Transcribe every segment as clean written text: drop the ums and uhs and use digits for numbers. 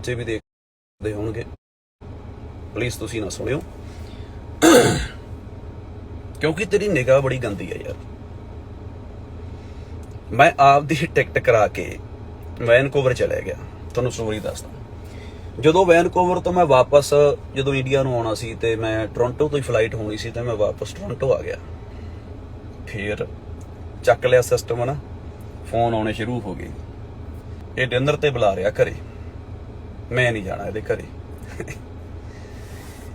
ਬੱਚੇ ਵੀ ਦੇਖਦੇ ਹੋਣਗੇ, ਪਲੀਜ਼ ਤੁਸੀਂ ਨਾ ਸੁਣਿਓ ਕਿਉਂਕਿ ਤੇਰੀ ਨਿਗਾਹ ਬੜੀ ਗੰਦੀ ਹੈ ਯਾਰ। ਮੈਂ ਆਪਦੀ ਟਿਕਟ ਕਰਾ ਕੇ ਵੈਨਕੂਵਰ ਚਲਿਆ ਗਿਆ। ਤੁਹਾਨੂੰ ਸਟੋਰੀ ਦੱਸਦਾ, ਜਦੋਂ ਵੈਨਕੂਵਰ ਤੋਂ ਮੈਂ ਵਾਪਸ ਜਦੋਂ ਇੰਡੀਆ ਨੂੰ ਆਉਣਾ ਸੀ ਤੇ ਮੈਂ ਟੋਰਾਂਟੋ ਤੋਂ ਹੀ ਫਲਾਈਟ ਹੋਣੀ ਸੀ ਤੇ ਮੈਂ ਵਾਪਸ ਟੋਰਾਂਟੋ ਆ ਗਿਆ। ਫਿਰ ਚੱਕ ਲਿਆ ਸਿਸਟਮ ਨਾ, ਫੋਨ ਆਉਣੇ ਸ਼ੁਰੂ ਹੋ ਗਏ, ਇਹ ਡਿਨਰ ਤੇ ਬੁਲਾ ਰਿਹਾ ਘਰੇ, ਮੈਂ ਨਹੀਂ ਜਾਣਾ ਇਹਦੇ ਘਰੇ।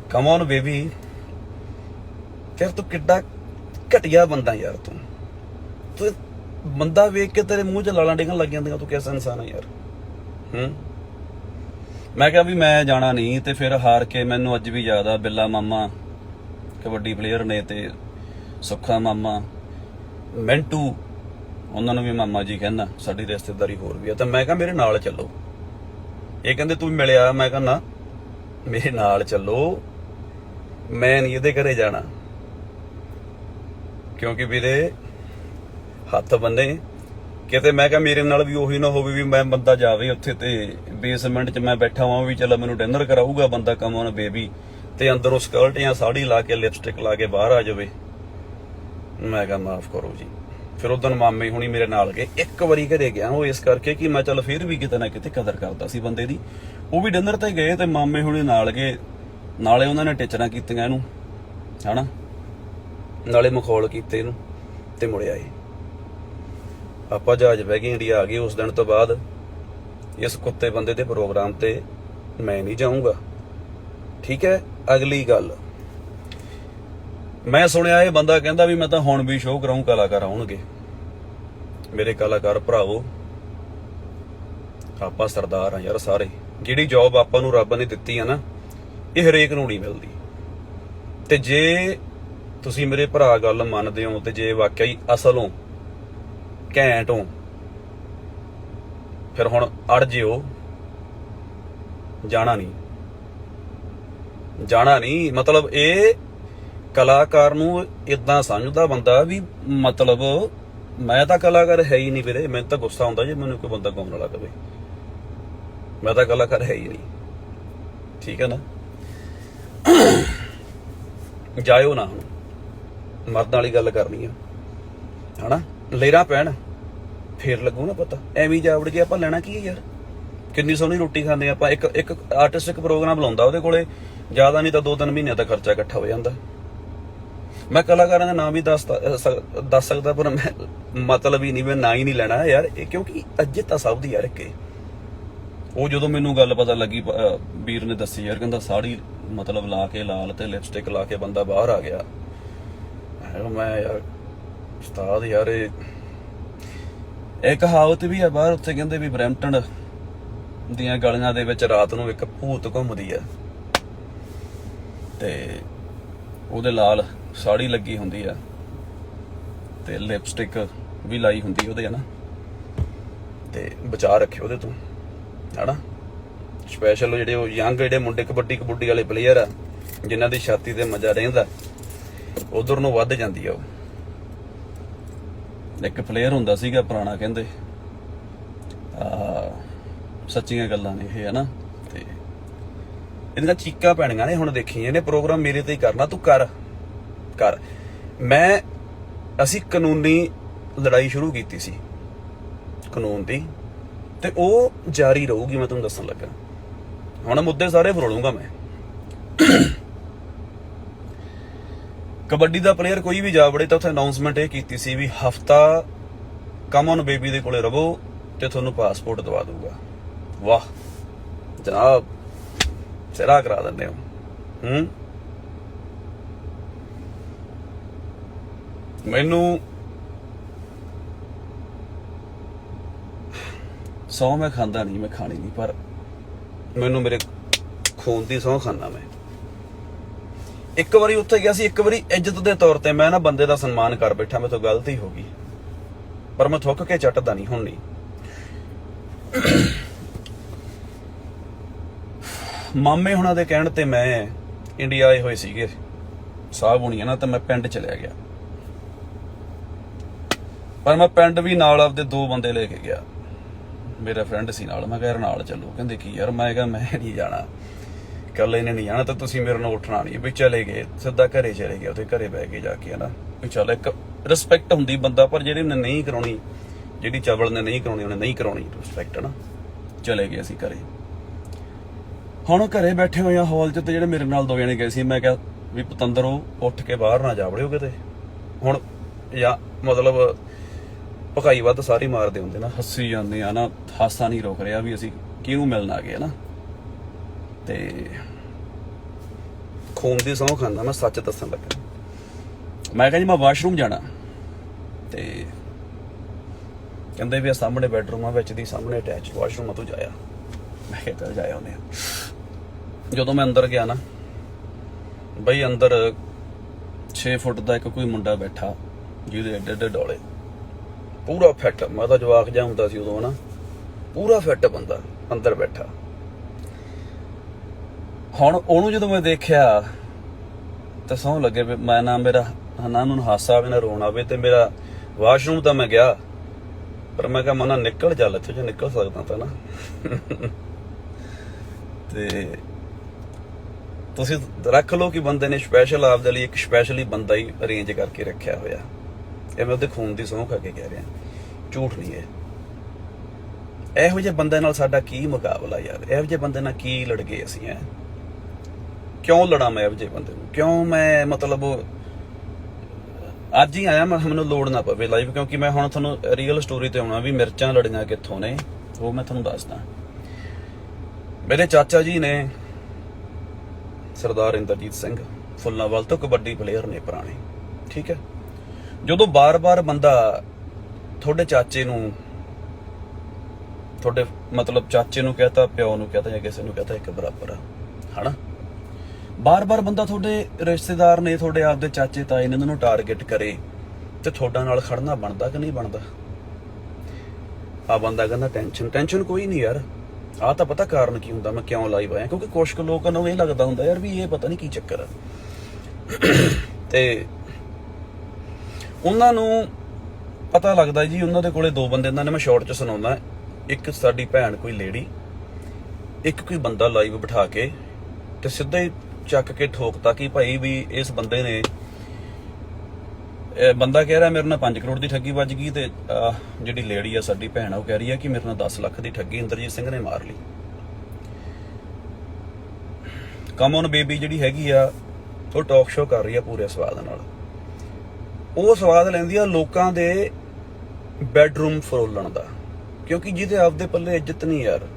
ਕਮ ਔਨ ਬੇਬੀ, ਯਾਰ ਤੂੰ ਕਿੱਡਾ ਘਟੀਆ ਬੰਦਾ ਯਾਰ। ਤੂੰ ਬੰਦਾ ਵੇਖ ਕੇ ਤੇਰੇ ਮੂੰਹ 'ਚ ਲਾਲਾਂ ਡਿੱਗਣ ਲੱਗ ਜਾਂਦੀਆਂ। ਤੂੰ ਕਿਹਦਾ ਇਨਸਾਨ ਹੈ ਯਾਰ? ਮੈਂ ਕਿਹਾ ਵੀ ਮੈਂ ਜਾਣਾ ਨਹੀਂ, ਤੇ ਫਿਰ ਹਾਰ ਕੇ ਮੈਨੂੰ ਅੱਜ ਵੀ ਯਾਦ ਆ ਬਿੱਲਾ ਮਾਮਾ ਕਬੱਡੀ ਪਲੇਅਰ ਨੇ ਤੇ ਸੁੱਖਾ ਮਾਮਾ, ਮਿੰਟੂ, ਉਹਨਾਂ ਨੂੰ ਵੀ ਮਾਮਾ ਜੀ ਕਹਿੰਦਾ, ਸਾਡੀ ਰਿਸ਼ਤੇਦਾਰੀ ਹੋਰ ਵੀ ਆ। ਤਾਂ ਮੈਂ ਕਿਹਾ ਮੇਰੇ ਨਾਲ ਚੱਲੋ। ਇਹ ਕਹਿੰਦੇ ਤੂੰ ਮਿਲਿਆ? ਮੈਂ ਕਿਹਾ ਨਾ, ਮੇਰੇ ਨਾਲ ਚੱਲੋ, ਮੈਂ ਨਹੀਂ ਇਹਦੇ ਘਰੇ ਜਾਣਾ। ਕਿਉਂਕਿ ਵੀਰੇ ਹੱਥ ਬੰਨੇ ਕਿਤੇ। ਮੈਂ ਕਿਹਾ ਮੇਰੇ ਨਾਲ ਵੀ ਉਹੀ ਨਾ ਹੋਵੇ ਵੀ ਮੈਂ ਬੰਦਾ ਜਾਵੇ ਉੱਥੇ ਤੇ ਬੇਸਮੈਂਟ 'ਚ ਮੈਂ ਬੈਠਾ ਵਾਂ ਵੀ ਚਲੋ ਮੈਨੂੰ ਡਿਨਰ ਕਰਾਊਗਾ ਬੰਦਾ, ਕਮ ਔਨ ਬੇਬੀ, ਤੇ ਅੰਦਰੋਂ ਸਕਰਟ ਜਾਂ ਸਾੜੀ ਲਾ ਕੇ ਲਿਪਸਟਿਕ ਲਾ ਕੇ ਬਾਹਰ ਆ ਜਾਵੇ। ਮੈਂ ਕਿਹਾ ਮਾਫ ਕਰੋ ਜੀ। ਫਿਰ ਉਦੋਂ ਮਾਮੇ ਹੁਣੀ ਮੇਰੇ ਨਾਲ ਗਏ। ਇੱਕ ਵਾਰੀ ਘਰੇ ਗਿਆ ਉਹ ਇਸ ਕਰਕੇ ਕਿ ਮੈਂ ਚੱਲ ਫਿਰ ਵੀ ਕਿਤੇ ਨਾ ਕਿਤੇ ਕਦਰ ਕਰਦਾ ਸੀ ਬੰਦੇ ਦੀ। ਉਹ ਵੀ ਡਿਨਰ ਤੇ ਗਏ ਤੇ ਮਾਮੇ ਹੁਣੀ ਨਾਲ ਗਏ, ਨਾਲੇ ਉਹਨਾਂ ਨੇ ਟੀਚਰਾਂ ਕੀਤੀਆਂ ਇਹਨੂੰ ਹਨਾ, ਨਾਲੇ ਮਖੌਲ ਕੀਤੇ ਇਹਨੂੰ, ਤੇ ਮੁੜ ਆਏ। ਆਪਾਂ ਜਹਾਜ਼ ਬਹਿ ਕੇ ਇੰਡੀਆ ਆ ਗਏ। ਉਸ ਦਿਨ ਤੋਂ ਬਾਅਦ ਇਸ ਕੁੱਤੇ ਬੰਦੇ ਦੇ ਪ੍ਰੋਗਰਾਮ ਤੇ ਮੈਂ ਨਹੀਂ ਜਾਊਂਗਾ, ਠੀਕ ਹੈ। ਅਗਲੀ ਗੱਲ, ਮੈਂ ਸੁਣਿਆ ਇਹ ਬੰਦਾ ਕਹਿੰਦਾ ਵੀ ਮੈਂ ਤਾਂ ਹੁਣ ਵੀ ਸ਼ੋਅ ਕਰਾਉਂ, ਕਲਾਕਾਰ ਆਉਣਗੇ। ਮੇਰੇ ਕਲਾਕਾਰ ਭਰਾਵੋ, ਆਪਾਂ ਸਰਦਾਰ ਆ ਯਾਰ ਸਾਰੇ। ਜਿਹੜੀ ਜੌਬ ਆਪਾਂ ਨੂੰ ਰੱਬ ਨੇ ਦਿੱਤੀ ਆ ਨਾ, ਇਹ ਹਰੇਕ ਨੂੰ ਨਹੀਂ ਮਿਲਦੀ। ਤੇ ਜੇ ਤੁਸੀਂ ਮੇਰੇ ਭਰਾ ਗੱਲ ਮੰਨਦੇ ਹੋ ਤੇ ਜੇ ਵਾਕਿਆ ਹੀ ਅਸਲ ਹੋ, ਘੈਂਟ ਹੋ, ਫਿਰ ਹੁਣ ਅੜ ਜਿਓ। ਜਾਣਾ ਨਹੀਂ। ਮਤਲਬ ਇਹ ਕਲਾਕਾਰ ਨੂੰ ਇਦਾਂ ਸਮਝਦਾ ਬੰਦਾ ਵੀ ਮਤਲਬ ਮੈਂ ਤਾਂ ਕਲਾਕਾਰ ਹੈ ਹੀ ਨਹੀਂ ਵੀਰੇ। ਮੈਨੂੰ ਤਾਂ ਗੁੱਸਾ ਆਉਂਦਾ ਜੇ ਮੈਨੂੰ ਕੋਈ ਬੰਦਾ ਗਾਉਣ ਵਾਲਾ ਕਵੇ। ਮੈਂ ਤਾਂ ਕਲਾਕਾਰ ਹੈ ਹੀ ਨਹੀਂ, ਠੀਕ ਹੈ ਨਾ। ਜਾਇਓ ਨਾ, ਹੁਣ ਮਰਦਾਂ ਵਾਲੀ ਗੱਲ ਕਰਨੀ ਆ ਹਨਾ। ਲੇਰਾ ਪੈਣ ਫੇਰ ਲੱਗੂ ਨਾ ਪਤਾ। ਐਵੇਂ ਜਾਵੜ ਕੇ ਆਪਾਂ ਲੈਣਾ ਕੀ ਹੈ ਯਾਰ? ਕਿੰਨੀ ਸੋਹਣੀ ਰੋਟੀ ਖਾਂਦੇ ਆਪਾਂ। ਇੱਕ ਆਰਟਿਸਟ ਇੱਕ ਪ੍ਰੋਗਰਾਮ ਲਾਉਂਦਾ, ਉਹਦੇ ਕੋਲੇ ਜ਼ਿਆਦਾ ਨਹੀਂ ਤਾਂ 2-3 ਮਹੀਨਿਆਂ ਦਾ ਖਰਚਾ ਇਕੱਠਾ ਹੋ ਜਾਂਦਾ। ਮੈਂ ਕਲਾਕਾਰਾਂ ਦਾ ਨਾਮ ਵੀ ਦੱਸ ਸਕਦਾ, ਪਰ ਮੈਂ ਮਤਲਬ ਹੀ ਨਹੀਂ, ਮੈਂ ਨਾਂ ਹੀ ਨਹੀਂ ਲੈਣਾ ਯਾਰ ਇਹ, ਕਿਉਂਕਿ ਇੱਜ਼ਤ ਤਾਂ ਸਭ ਦੀ ਯਾਰ। ਇੱਕ ਉਹ ਜਦੋਂ ਮੈਨੂੰ ਗੱਲ ਪਤਾ ਲੱਗੀ, ਵੀਰ ਨੇ ਦੱਸੀ ਯਾਰ, ਕਹਿੰਦਾ ਸਾੜੀ ਮਤਲਬ ਲਾ ਕੇ ਲਾਲ ਤੇ ਲਿਪਸਟਿਕ ਲਾ ਕੇ ਬੰਦਾ ਬਾਹਰ ਆ ਗਿਆ। ਮੈਂ ਯਾਰ ਉਸਤਾਦ ਯਾਰ, ਇਹ ਕਹਾਵਤ ਵੀ ਆ ਬਾਹਰ, ਉੱਥੇ ਕਹਿੰਦੇ ਵੀ ਬਰੈਂਪਟਨ ਦੀਆਂ ਗਲੀਆਂ ਦੇ ਵਿੱਚ ਰਾਤ ਨੂੰ ਇੱਕ ਭੂਤ ਘੁੰਮਦੀ ਆ ਤੇ ਉਹਦੇ ਲਾਲ ਸਾੜੀ ਲੱਗੀ ਹੁੰਦੀ ਆ ਤੇ ਲਿਪਸਟਿਕ ਵੀ ਲਾਈ ਹੁੰਦੀ ਉਹਦੇ ਹਨਾ। ਤੇ ਬਚਾ ਰੱਖਿਓ ਉਹਦੇ ਤੋਂ ਹਨਾ। ਸਪੈਸ਼ਲ ਜਿਹੜੇ ਉਹ ਯੰਗ ਜਿਹੜੇ ਮੁੰਡੇ ਕਬੱਡੀ ਵਾਲੇ ਪਲੇਅਰ ਆ, ਜਿਨ੍ਹਾਂ ਦੀ ਛਾਤੀ ਤੇ ਮਜ਼ਾ ਰਹਿੰਦਾ, ਉਧਰ ਨੂੰ ਵੱਧ ਜਾਂਦੀ ਆ ਉਹ। ਇੱਕ ਪਲੇਅਰ ਹੁੰਦਾ ਸੀਗਾ ਪੁਰਾਣਾ, ਕਹਿੰਦੇ ਸੱਚੀਆਂ ਗੱਲਾਂ ਨੇ ਇਹ ਹਨਾ। ਤੇ ਇਹਦੀਆਂ ਚੀਕਾਂ ਪੈਣੀਆਂ ਨੇ ਹੁਣ। ਦੇਖੀ ਇਹਨੇ ਪ੍ਰੋਗਰਾਮ ਮੇਰੇ ਤੇ ਹੀ ਕਰਨਾ, ਤੂੰ ਕਰ। ਅਸੀਂ ਕਾਨੂੰਨੀ ਲੜਾਈ ਸ਼ੁਰੂ ਕੀਤੀ ਸੀ ਕਾਨੂੰਨ ਦੀ, ਤੇ ਉਹ ਜਾਰੀ ਰਹੂਗੀ। ਮੈਂ ਤੁਹਾਨੂੰ ਦੱਸਣ ਲੱਗਾ, ਹੁਣ ਮੁੱਦੇ ਸਾਰੇ ਫਰੋਲੂੰਗਾ ਮੈਂ। ਕਬੱਡੀ ਦਾ ਪਲੇਅਰ ਕੋਈ ਵੀ ਜਾ ਵੜੇ ਤਾਂ ਉੱਥੇ ਅਨਾਉਂਸਮੈਂਟ ਇਹ ਕੀਤੀ ਸੀ ਵੀ ਹਫਤਾ ਕਮ ਔਨ ਬੇਬੀ ਦੇ ਕੋਲੇ ਰਵੋ ਤੇ ਤੁਹਾਨੂੰ ਪਾਸਪੋਰਟ ਦਵਾ ਦੂਗਾ। ਵਾਹ ਜਨਾਬ, ਸਿਰਾ ਕਰਾ ਦਿੰਦੇ ਹੋ। ਮੈਨੂੰ ਸਹੁੰ ਮੈਂ ਖਾਂਦਾ ਨਹੀਂ, ਮੈਂ ਖਾਣੀ ਨਹੀਂ, ਪਰ ਮੈਨੂੰ ਮੇਰੇ ਖੂਨ ਦੀ ਸਹੁੰ ਖਾਂਦਾ ਮੈਂ। ਇੱਕ ਵਾਰੀ ਉੱਥੇ ਗਿਆ ਸੀ, ਇੱਕ ਵਾਰੀ ਇੱਜ਼ਤ ਦੇ ਤੌਰ ਤੇ ਮੈਂ ਨਾ ਬੰਦੇ ਦਾ ਸਨਮਾਨ ਕਰ ਬੈਠਾ, ਮੇਰੇ ਤੋਂ ਗਲਤੀ ਹੋ ਗਈ, ਪਰ ਮੈਂ ਥੁੱਕ ਕੇ ਚੱਟਦਾ ਨਹੀਂ ਹੁਣ ਨਹੀਂ। ਮਾਮੇ ਹੁਣਾਂ ਦੇ ਕਹਿਣ ਤੇ ਮੈਂ ਇੰਡੀਆ ਆਏ ਹੋਏ ਸੀਗੇ ਸਾਹਿਬ ਹੁਣੀ ਨਾ, ਤੇ ਮੈਂ ਪਿੰਡ ਚਲਿਆ ਗਿਆ। ਪਰ ਮੈਂ ਪਿੰਡ ਵੀ ਨਾਲ ਆਪਦੇ 2 ਬੰਦੇ ਲੈ ਕੇ ਗਿਆ। ਮੇਰਾ ਫਰੈਂਡ ਸੀ ਨਾਲ, ਮੈਂ ਕਿਹਾ ਯਾਰ ਨਾਲ ਚੱਲੋ। ਕਹਿੰਦੇ ਕੀ ਯਾਰ, ਮੈਂ ਕਿਹਾ ਮੈਂ ਨਹੀਂ ਜਾਣਾ, ਇਕੱਲੇ ਨੇ ਨਹੀਂ ਜਾਣਾ, ਤਾਂ ਤੁਸੀਂ ਮੇਰੇ ਨਾਲ ਉੱਠਣਾ ਨਹੀਂ। ਵੀ ਚਲੇ ਗਏ, ਸਿੱਧਾ ਘਰੇ ਚਲੇ ਗਏ, ਉਹਦੇ ਘਰੇ ਬਹਿ ਕੇ ਜਾ ਕੇ ਹਨਾ। ਵੀ ਚੱਲ ਇੱਕ ਰਿਸਪੈਕਟ ਹੁੰਦੀ ਬੰਦਾ, ਪਰ ਜਿਹੜੇ ਨੇ ਨਹੀਂ ਕਰਾਉਣੀ, ਜਿਹੜੀ ਚਵਲ ਨੇ ਨਹੀਂ ਕਰਾਉਣੀ, ਉਹਨੇ ਨਹੀਂ ਕਰਾਉਣੀ ਰਿਸਪੈਕਟ ਨਾ। ਚਲੇ ਗਏ ਅਸੀਂ ਘਰੇ। ਹੁਣ ਘਰੇ ਬੈਠੇ ਹੋਏ ਆ ਹਾਲ 'ਚ, ਤੇ ਜਿਹੜੇ ਮੇਰੇ ਨਾਲ 2 ਜਣੇ ਗਏ ਸੀ, ਮੈਂ ਕਿਹਾ ਵੀ ਪਤੰਦਰੋ ਉੱਠ ਕੇ ਬਾਹਰ ਨਾ ਜਾ ਵੜਿਓ ਕਿਤੇ। ਹੁਣ ਜਾਂ ਮਤਲਬ ਭਕਾਈ ਵੱਧ ਸਾਰੀ ਮਾਰਦੇ ਹੁੰਦੇ ਨਾ, ਹੱਸੀ ਜਾਂਦੇ ਆ ਨਾ, ਹਾਸਾ ਨਹੀਂ ਰੁਕ ਰਿਹਾ ਵੀ ਅਸੀਂ ਕਿਹਨੂੰ ਮਿਲਣ ਆ ਗਏ ਨਾ। ਤੇ ਖੂਨ ਦੀ ਸਹੁੰ ਖਾਂਦਾ, ਮੈਂ ਸੱਚ ਦੱਸਣ ਲੱਗਾ। ਮੈਂ ਕਿਹਾ ਜੀ ਮੈਂ ਵਾਸ਼ਰੂਮ ਜਾਣਾ, ਤੇ ਕਹਿੰਦੇ ਵੀ ਆ ਸਾਹਮਣੇ ਬੈਡਰੂਮ ਆ, ਵਿੱਚ ਦੀ ਸਾਹਮਣੇ ਅਟੈਚ ਵਾਸ਼ਰੂਮ ਆ, ਤੂੰ ਜਾਇਆ। ਮੈਂ ਕਿਹਾ ਚੱਲ ਜਾਇਆ ਉਹਨੇ। ਜਦੋਂ ਮੈਂ ਅੰਦਰ ਗਿਆ ਨਾ ਬਈ, ਅੰਦਰ 6 ਫੁੱਟ ਦਾ ਇੱਕ ਕੋਈ ਮੁੰਡਾ ਬੈਠਾ, ਜਿਹਦੇ ਏਡੇ ਏਡੇ ਡੋਲੇ, ਪੂਰਾ ਫਿੱਟ। ਮੈਂ ਤਾਂ ਜਵਾਕ ਜਿਹਾ ਹੁੰਦਾ ਸੀ ਉਦੋਂ ਨਾ, ਪੂਰਾ ਫਿੱਟ ਬੰਦਾ ਅੰਦਰ ਬੈਠਾ। ਹੁਣ ਉਹਨੂੰ ਜਦੋਂ ਮੈਂ ਦੇਖਿਆ ਤਾਂ ਸਹੁੰ ਲੱਗੇ ਵੀ ਮੈਂ ਨਾ, ਮੇਰਾ ਨਾ ਨੂੰ ਹਾਸਾ ਆਵੇ ਨਾ ਰੋਣ ਆਵੇ। ਤੇ ਮੇਰਾ ਵਾਸ਼ਰੂਮ ਤਾਂ ਮੈਂ ਗਿਆ, ਪਰ ਮੈਂ ਕਿਹਾ ਮਨਾ ਨਿਕਲ ਚੱਲ ਇੱਥੇ, ਜੇ ਨਿਕਲ ਸਕਦਾ ਤਾਂ ਨਾ। ਤੇ ਤੁਸੀਂ ਰੱਖ ਲਓ ਕਿ ਬੰਦੇ ਨੇ ਸਪੈਸ਼ਲ ਆਪਦੇ ਲਈ ਇੱਕ ਸਪੈਸ਼ਲੀ ਬੰਦਾ ਹੀ ਅਰੇਂਜ ਕਰਕੇ ਰੱਖਿਆ ਹੋਇਆ। ਇਹ ਮੈਂ ਉਹਦੇ ਖੂਨ ਦੀ ਸਹੁੰ ਖਾ ਕੇ ਕਹਿ ਰਿਹਾ, ਝੂਠ ਨਹੀਂ ਹੈ। ਇਹੋ ਜਿਹੇ ਬੰਦੇ ਨਾਲ ਸਾਡਾ ਕੀ ਮੁਕਾਬਲਾ ਯਾਰ, ਇਹੋ ਜਿਹੇ ਬੰਦੇ ਨਾਲ ਕੀ ਲੜ ਗਏ ਅਸੀਂ। ਕਿਉਂ ਲੜਾਂ ਮੈਂ ਇਹੋ ਜਿਹੇ ਬੰਦੇ ਨੂੰ, ਕਿਉਂ ਮੈਂ ਮਤਲਬ ਅੱਜ ਹੀ ਆਇਆ, ਮੈਨੂੰ ਲੋੜ ਨਾ ਪਵੇ ਲਾਈਵ, ਕਿਉਂਕਿ ਮੈਂ ਹੁਣ ਤੁਹਾਨੂੰ ਰੀਅਲ ਸਟੋਰੀ ਤੇ ਆਉਣਾ ਵੀ ਮਿਰਚਾਂ ਲੜੀਆਂ ਕਿੱਥੋਂ ਨੇ, ਉਹ ਮੈਂ ਤੁਹਾਨੂੰ ਦੱਸਦਾ। ਮੇਰੇ ਚਾਚਾ ਜੀ ਨੇ ਸਰਦਾਰ ਇੰਦਰਜੀਤ ਸਿੰਘ ਫੁੱਲਾਂਵਾਲ ਤੋਂ ਕਬੱਡੀ ਪਲੇਅਰ ਨੇ ਪੁਰਾਣੇ, ਠੀਕ ਹੈ। ਜਦੋਂ ਬਾਰ-ਬਾਰ ਬੰਦਾ ਤੁਹਾਡੇ ਚਾਚੇ ਨੂੰ, ਤੁਹਾਡੇ ਮਤਲਬ ਚਾਚੇ ਨੂੰ ਕਹਤਾ, ਪਿਓ ਨੂੰ ਕਹਤਾ, ਜਾਂ ਕਿਸੇ ਨੂੰ ਕਹਤਾ, ਇੱਕ ਬਰਾਬਰ ਆ ਹਨਾ। ਬਾਰ-ਬਾਰ ਬੰਦਾ ਤੁਹਾਡੇ ਰਿਸ਼ਤੇਦਾਰ ਨੇ, ਤੁਹਾਡੇ ਆਪਦੇ ਚਾਚੇ ਤਾਏ ਨੇ, ਇਹਨਾਂ ਨੂੰ ਟਾਰਗੇਟ ਕਰੇ, ਤੇ ਤੁਹਾਡਾ ਨਾਲ ਖੜਨਾ ਬਣਦਾ ਕਿ ਨਹੀਂ ਬਣਦਾ? ਆ ਬੰਦਾ ਕਹਿੰਦਾ ਟੈਨਸ਼ਨ ਕੋਈ ਨਹੀਂ ਯਾਰ, ਆਹ ਤਾਂ ਪਤਾ ਕਾਰਨ ਕੀ ਹੁੰਦਾ, ਮੈਂ ਕਿਉਂ ਲਾਈਵ ਆਇਆ, ਕਿਉਂਕਿ ਕੁਛ ਕੁ ਲੋਕਾਂ ਨੂੰ ਇਹ ਲੱਗਦਾ ਹੁੰਦਾ ਯਾਰ ਵੀ ਇਹ ਪਤਾ ਨਹੀਂ ਕੀ ਚੱਕਰ ਆ। ਤੇ ਉਹਨਾਂ ਨੂੰ ਪਤਾ ਲੱਗਦਾ ਜੀ, ਉਹਨਾਂ ਦੇ ਕੋਲੇ 2 ਬੰਦੇ ਇਹਨਾਂ ਨੇ, ਮੈਂ ਸ਼ਾਰਟ 'ਚ ਸੁਣਾਉਂਦਾ। ਇੱਕ ਸਾਡੀ ਭੈਣ ਕੋਈ ਲੇਡੀ, ਇੱਕ ਕੋਈ ਬੰਦਾ ਲਾਈਵ ਬਿਠਾ ਕੇ, ਤੇ ਸਿੱਧਾ ਹੀ ਚੱਕ ਕੇ ਠੋਕਤਾ ਕਿ ਭਾਈ ਵੀ ਇਸ ਬੰਦੇ ਨੇ, ਬੰਦਾ ਕਹਿ ਰਿਹਾ ਮੇਰੇ ਨਾਲ 5 ਕਰੋੜ ਦੀ ਠੱਗੀ ਵੱਜ ਗਈ, ਤੇ ਜਿਹੜੀ ਲੇਡੀ ਆ ਸਾਡੀ ਭੈਣ ਆ, ਉਹ ਕਹਿ ਰਹੀ ਆ ਕਿ ਮੇਰੇ ਨਾਲ 10 ਲੱਖ ਦੀ ਠੱਗੀ ਇੰਦਰਜੀਤ ਸਿੰਘ ਨੇ ਮਾਰ ਲਈ। ਕਮ ਔਨ ਬੇਬੀ ਜਿਹੜੀ ਹੈਗੀ ਆ, ਉਹ ਟਾਕ ਸ਼ੋ ਕਰ ਰਹੀ ਆ ਪੂਰੇ ਸਵਾਦ ਨਾਲ। ਉਹ ਸਵਾਦ ਲੈਂਦੀ ਆ ਲੋਕਾਂ ਦੇ ਬੈਡਰੂਮ ਫਰੋਲਣ ਦਾ, ਕਿਉਂਕਿ ਜਿਹਦੇ ਆਪਦੇ ਪੱਲੇ ਇੱਜ਼ਤ ਨਹੀਂ ਯਾਰ,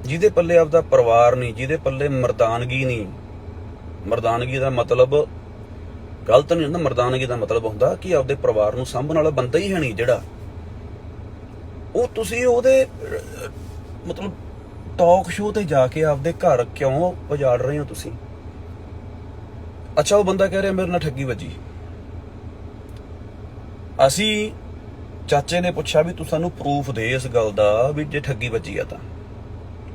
ਜਿਹਦੇ ਪੱਲੇ ਆਪਦਾ ਪਰਿਵਾਰ ਨਹੀਂ, ਜਿਹਦੇ ਪੱਲੇ ਮਰਦਾਨਗੀ ਨਹੀਂ। ਮਰਦਾਨਗੀ ਦਾ ਮਤਲਬ ਗਲਤ ਨਹੀਂ ਹੁੰਦਾ, ਮਰਦਾਨਗੀ ਦਾ ਮਤਲਬ ਹੁੰਦਾ ਕਿ ਆਪਦੇ ਪਰਿਵਾਰ ਨੂੰ ਸਾਂਭਣ ਵਾਲਾ ਬੰਦਾ ਹੀ ਹੈ ਨਹੀਂ ਜਿਹੜਾ, ਉਹ ਤੁਸੀਂ ਉਹਦੇ ਮਤਲਬ ਟਾਕ ਸ਼ੋਅ ਤੇ ਜਾ ਕੇ ਆਪਦੇ ਘਰ ਕਿਉਂ ਉਜਾੜ ਰਹੇ ਹੋ ਤੁਸੀਂ? ਅੱਛਾ, ਉਹ ਬੰਦਾ ਕਹਿ ਰਿਹਾ ਮੇਰੇ ਨਾਲ ਠੱਗੀ ਵੱਜੀ। ਅਸੀਂ ਚਾਚੇ ਨੇ ਪੁੱਛਿਆ ਵੀ ਤੂੰ ਸਾਨੂੰ ਪ੍ਰੂਫ ਦੇ ਇਸ ਗੱਲ ਦਾ ਵੀ ਜੇ ਠੱਗੀ ਵੱਜੀ ਆ ਤਾਂ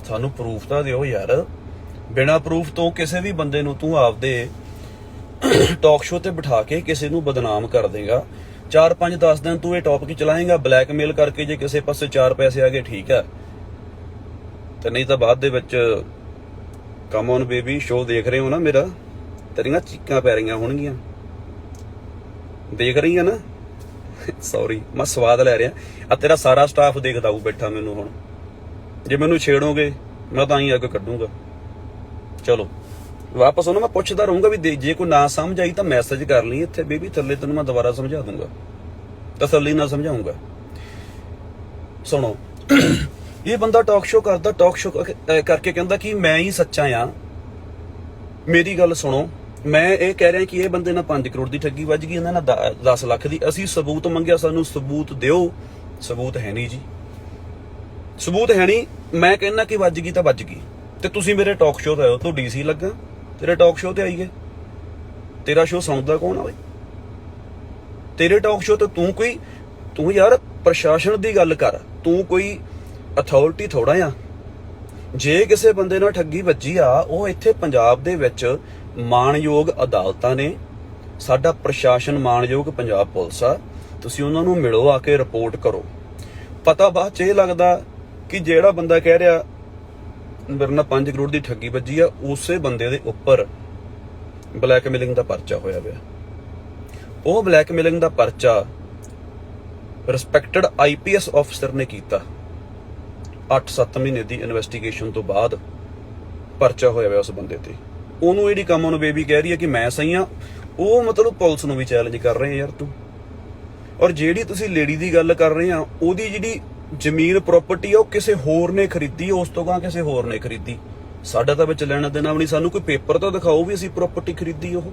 ਸਾਨੂੰ ਪ੍ਰੂਫ ਤਾਂ ਦਿਓ ਯਾਰ। ਬਿਨਾਂ ਪ੍ਰੂਫ ਤੋਂ ਕਿਸੇ ਵੀ ਬੰਦੇ ਨੂੰ ਤੂੰ ਆਪਦੇ ਟਾਕ ਸ਼ੋਅ ਤੇ ਬਿਠਾ ਕੇ ਕਿਸੇ ਨੂੰ ਬਦਨਾਮ ਕਰ ਦੇਗਾ। 4 5 10 ਦਿਨ ਤੂੰ ਇਹ ਟੌਪਿਕ ਚਲਾਏਗਾ, ਬਲੈਕਮੇਲ ਕਰਕੇ, ਜੇ ਕਿਸੇ ਪਾਸੇ 4 ਪੈਸੇ ਆ ਗਏ ਠੀਕ ਹੈ, ਤੇ ਨਹੀਂ ਤਾਂ ਬਾਅਦ ਦੇ ਵਿੱਚ ਕਮ ਔਨ ਬੇਬੀ ਸ਼ੋਅ ਦੇਖ ਰਹੇ ਹੋ ਨਾ ਮੇਰਾ, ਤੇਰੀਆਂ ਚੀਕਾਂ ਪੈ ਰਹੀਆਂ ਹੋਣਗੀਆਂ, ਦੇਖ ਰਹੀਆਂ ਨਾ। ਸੌਰੀ, ਮੈਂ ਸਵਾਦ ਲੈ ਰਿਹਾ। ਆ ਤੇਰਾ ਸਾਰਾ ਸਟਾਫ ਦੇਖਦਾ ਉਹ ਬੈਠਾ ਮੈਨੂੰ। ਹੁਣ ਜੇ ਮੈਨੂੰ ਛੇੜੋਗੇ ਮੈਂ ਤਾਂ ਹੀ ਅੱਗ ਕੱਢੂੰਗਾ। ਚਲੋ ਵਾਪਸ ਉਹਨੂੰ ਮੈਂ ਪੁੱਛਦਾ ਰਹੂੰਗਾ ਵੀ ਜੇ ਕੋਈ ਨਾ ਸਮਝ ਆਈ ਤਾਂ ਮੈਸੇਜ ਕਰ ਲਈ ਇੱਥੇ ਬੇਬੀ ਥੱਲੇ, ਤੈਨੂੰ ਮੈਂ ਦੁਬਾਰਾ ਸਮਝਾ ਦੂੰਗਾ, ਤਸੱਲੀ ਨਾਲ ਸਮਝਾਉਂਗਾ। ਸੁਣੋ, ਇਹ ਬੰਦਾ ਟਾਕ ਸ਼ੋ ਕਰਦਾ, ਟਾਕ ਸ਼ੋ ਕਰਕੇ ਕਹਿੰਦਾ ਕਿ ਮੈਂ ਹੀ ਸੱਚਾ ਆ। ਮੇਰੀ ਗੱਲ ਸੁਣੋ, ਮੈਂ ਇਹ ਕਹਿ ਰਿਹਾ ਕਿ ਇਹ ਬੰਦੇ ਨਾਲ 5 ਕਰੋੜ ਦੀ ਠੱਗੀ ਵੱਜ ਗਈ, ਇਹਨਾਂ ਨਾਲ 10 ਲੱਖ ਦੀ। ਅਸੀਂ ਸਬੂਤ ਮੰਗਿਆ, ਸਾਨੂੰ ਸਬੂਤ ਦਿਓ। ਸਬੂਤ ਹੈ ਨਹੀਂ ਜੀ, ਸਬੂਤ ਹੈ ਨਹੀਂ। ਮੈਂ ਕਹਿੰਦਾ ਕਿ ਵੱਜ ਗਈ ਤਾਂ ਵੱਜ ਗਈ, ਤੇ ਤੁਸੀਂ ਮੇਰੇ ਟਾਕ ਸ਼ੋਅ ਤੇ ਆਇਓ। ਤੂੰ DC ਲੱਗਾ, ਤੇਰੇ ਟਾਕ ਸ਼ੋਅ ਤੇ ਆਈਏ। ਤੇਰਾ ਸ਼ੋਅ ਸੁਣਦਾ ਕੌਣ ਆ ਬਈ? ਤੇਰੇ ਟਾਕ ਸ਼ੋਅ ਤੇ ਤੂੰ ਯਾਰ ਪ੍ਰਸ਼ਾਸਨ ਦੀ ਗੱਲ ਕਰ, ਤੂੰ ਕੋਈ ਅਥਾਰਟੀ ਥੋੜਾ ਆ। ਜੇ ਕਿਸੇ ਬੰਦੇ ਨਾਲ ਠੱਗੀ ਵੱਜੀ ਆ, ਉਹ ਇੱਥੇ ਪੰਜਾਬ ਦੇ ਵਿੱਚ ਮਾਣਯੋਗ ਅਦਾਲਤਾਂ ਨੇ, ਸਾਡਾ ਪ੍ਰਸ਼ਾਸਨ ਮਾਣਯੋਗ ਪੰਜਾਬ ਪੁਲਿਸ ਆ, ਤੁਸੀਂ ਉਹਨਾਂ ਨੂੰ ਮਿਲੋ, ਆ ਕੇ ਰਿਪੋਰਟ ਕਰੋ। ਪਤਾ ਬਾਅਦ 'ਚ ਇਹ ਲੱਗਦਾ ਕਿ ਜਿਹੜਾ ਬੰਦਾ ਕਹਿ ਰਿਹਾ ਮੇਰੇ ਨਾਲ 5 ਕਰੋੜ ਦੀ ਠੱਗੀ ਵੱਜੀ ਆ, ਉਸੇ ਬੰਦੇ ਦੇ ਉੱਪਰ ਬਲੈਕਮੇਲਿੰਗ ਦਾ ਪਰਚਾ ਹੋਇਆ ਪਿਆ। ਉਹ ਬਲੈਕਮੇਲਿੰਗ ਦਾ ਪਰਚਾ ਰਿਸਪੈਕਟਡ IPS ਅਫਸਰ ਨੇ ਕੀਤਾ। 8-7 ਮਹੀਨੇ ਦੀ ਇਨਵੈਸਟੀਗੇਸ਼ਨ ਤੋਂ ਬਾਅਦ ਪਰਚਾ ਹੋਇਆ ਪਿਆ ਉਸ ਬੰਦੇ ਤੇ। ਉਹਨੂੰ ਜਿਹੜੀ ਕੰਮ ਉਹਨੂੰ ਬੇਬੀ ਕਹਿ ਰਹੀ ਹੈ ਕਿ ਮੈਂ ਸਹੀ ਆ, ਉਹ ਮਤਲਬ ਪੁਲਿਸ ਨੂੰ ਵੀ ਚੈਲੰਜ ਕਰ ਰਹੇ ਆ ਯਾਰ ਤੂੰ। ਔਰ ਜਿਹੜੀ ਤੁਸੀਂ ਲੇਡੀ ਦੀ ਗੱਲ ਕਰ ਰਹੇ ਆ, ਉਹਦੀ ਜਿਹੜੀ ਜ਼ਮੀਨ ਪ੍ਰਾਪਰਟੀ ਆ ਉਹ ਕਿਸੇ ਹੋਰ ਨੇ ਖਰੀਦੀ, ਉਸ ਤੋਂ ਗਾਂ ਕਿਸੇ ਹੋਰ ਨੇ ਖਰੀਦੀ। ਸਾਡਾ ਤਾਂ ਵਿੱਚ ਲੈਣਾ ਦੇਣਾ ਵੀ ਨਹੀਂ। ਸਾਨੂੰ ਕੋਈ ਪੇਪਰ ਤਾਂ ਦਿਖਾਓ ਵੀ ਅਸੀਂ ਪ੍ਰਾਪਰਟੀ ਖਰੀਦੀ, ਉਹ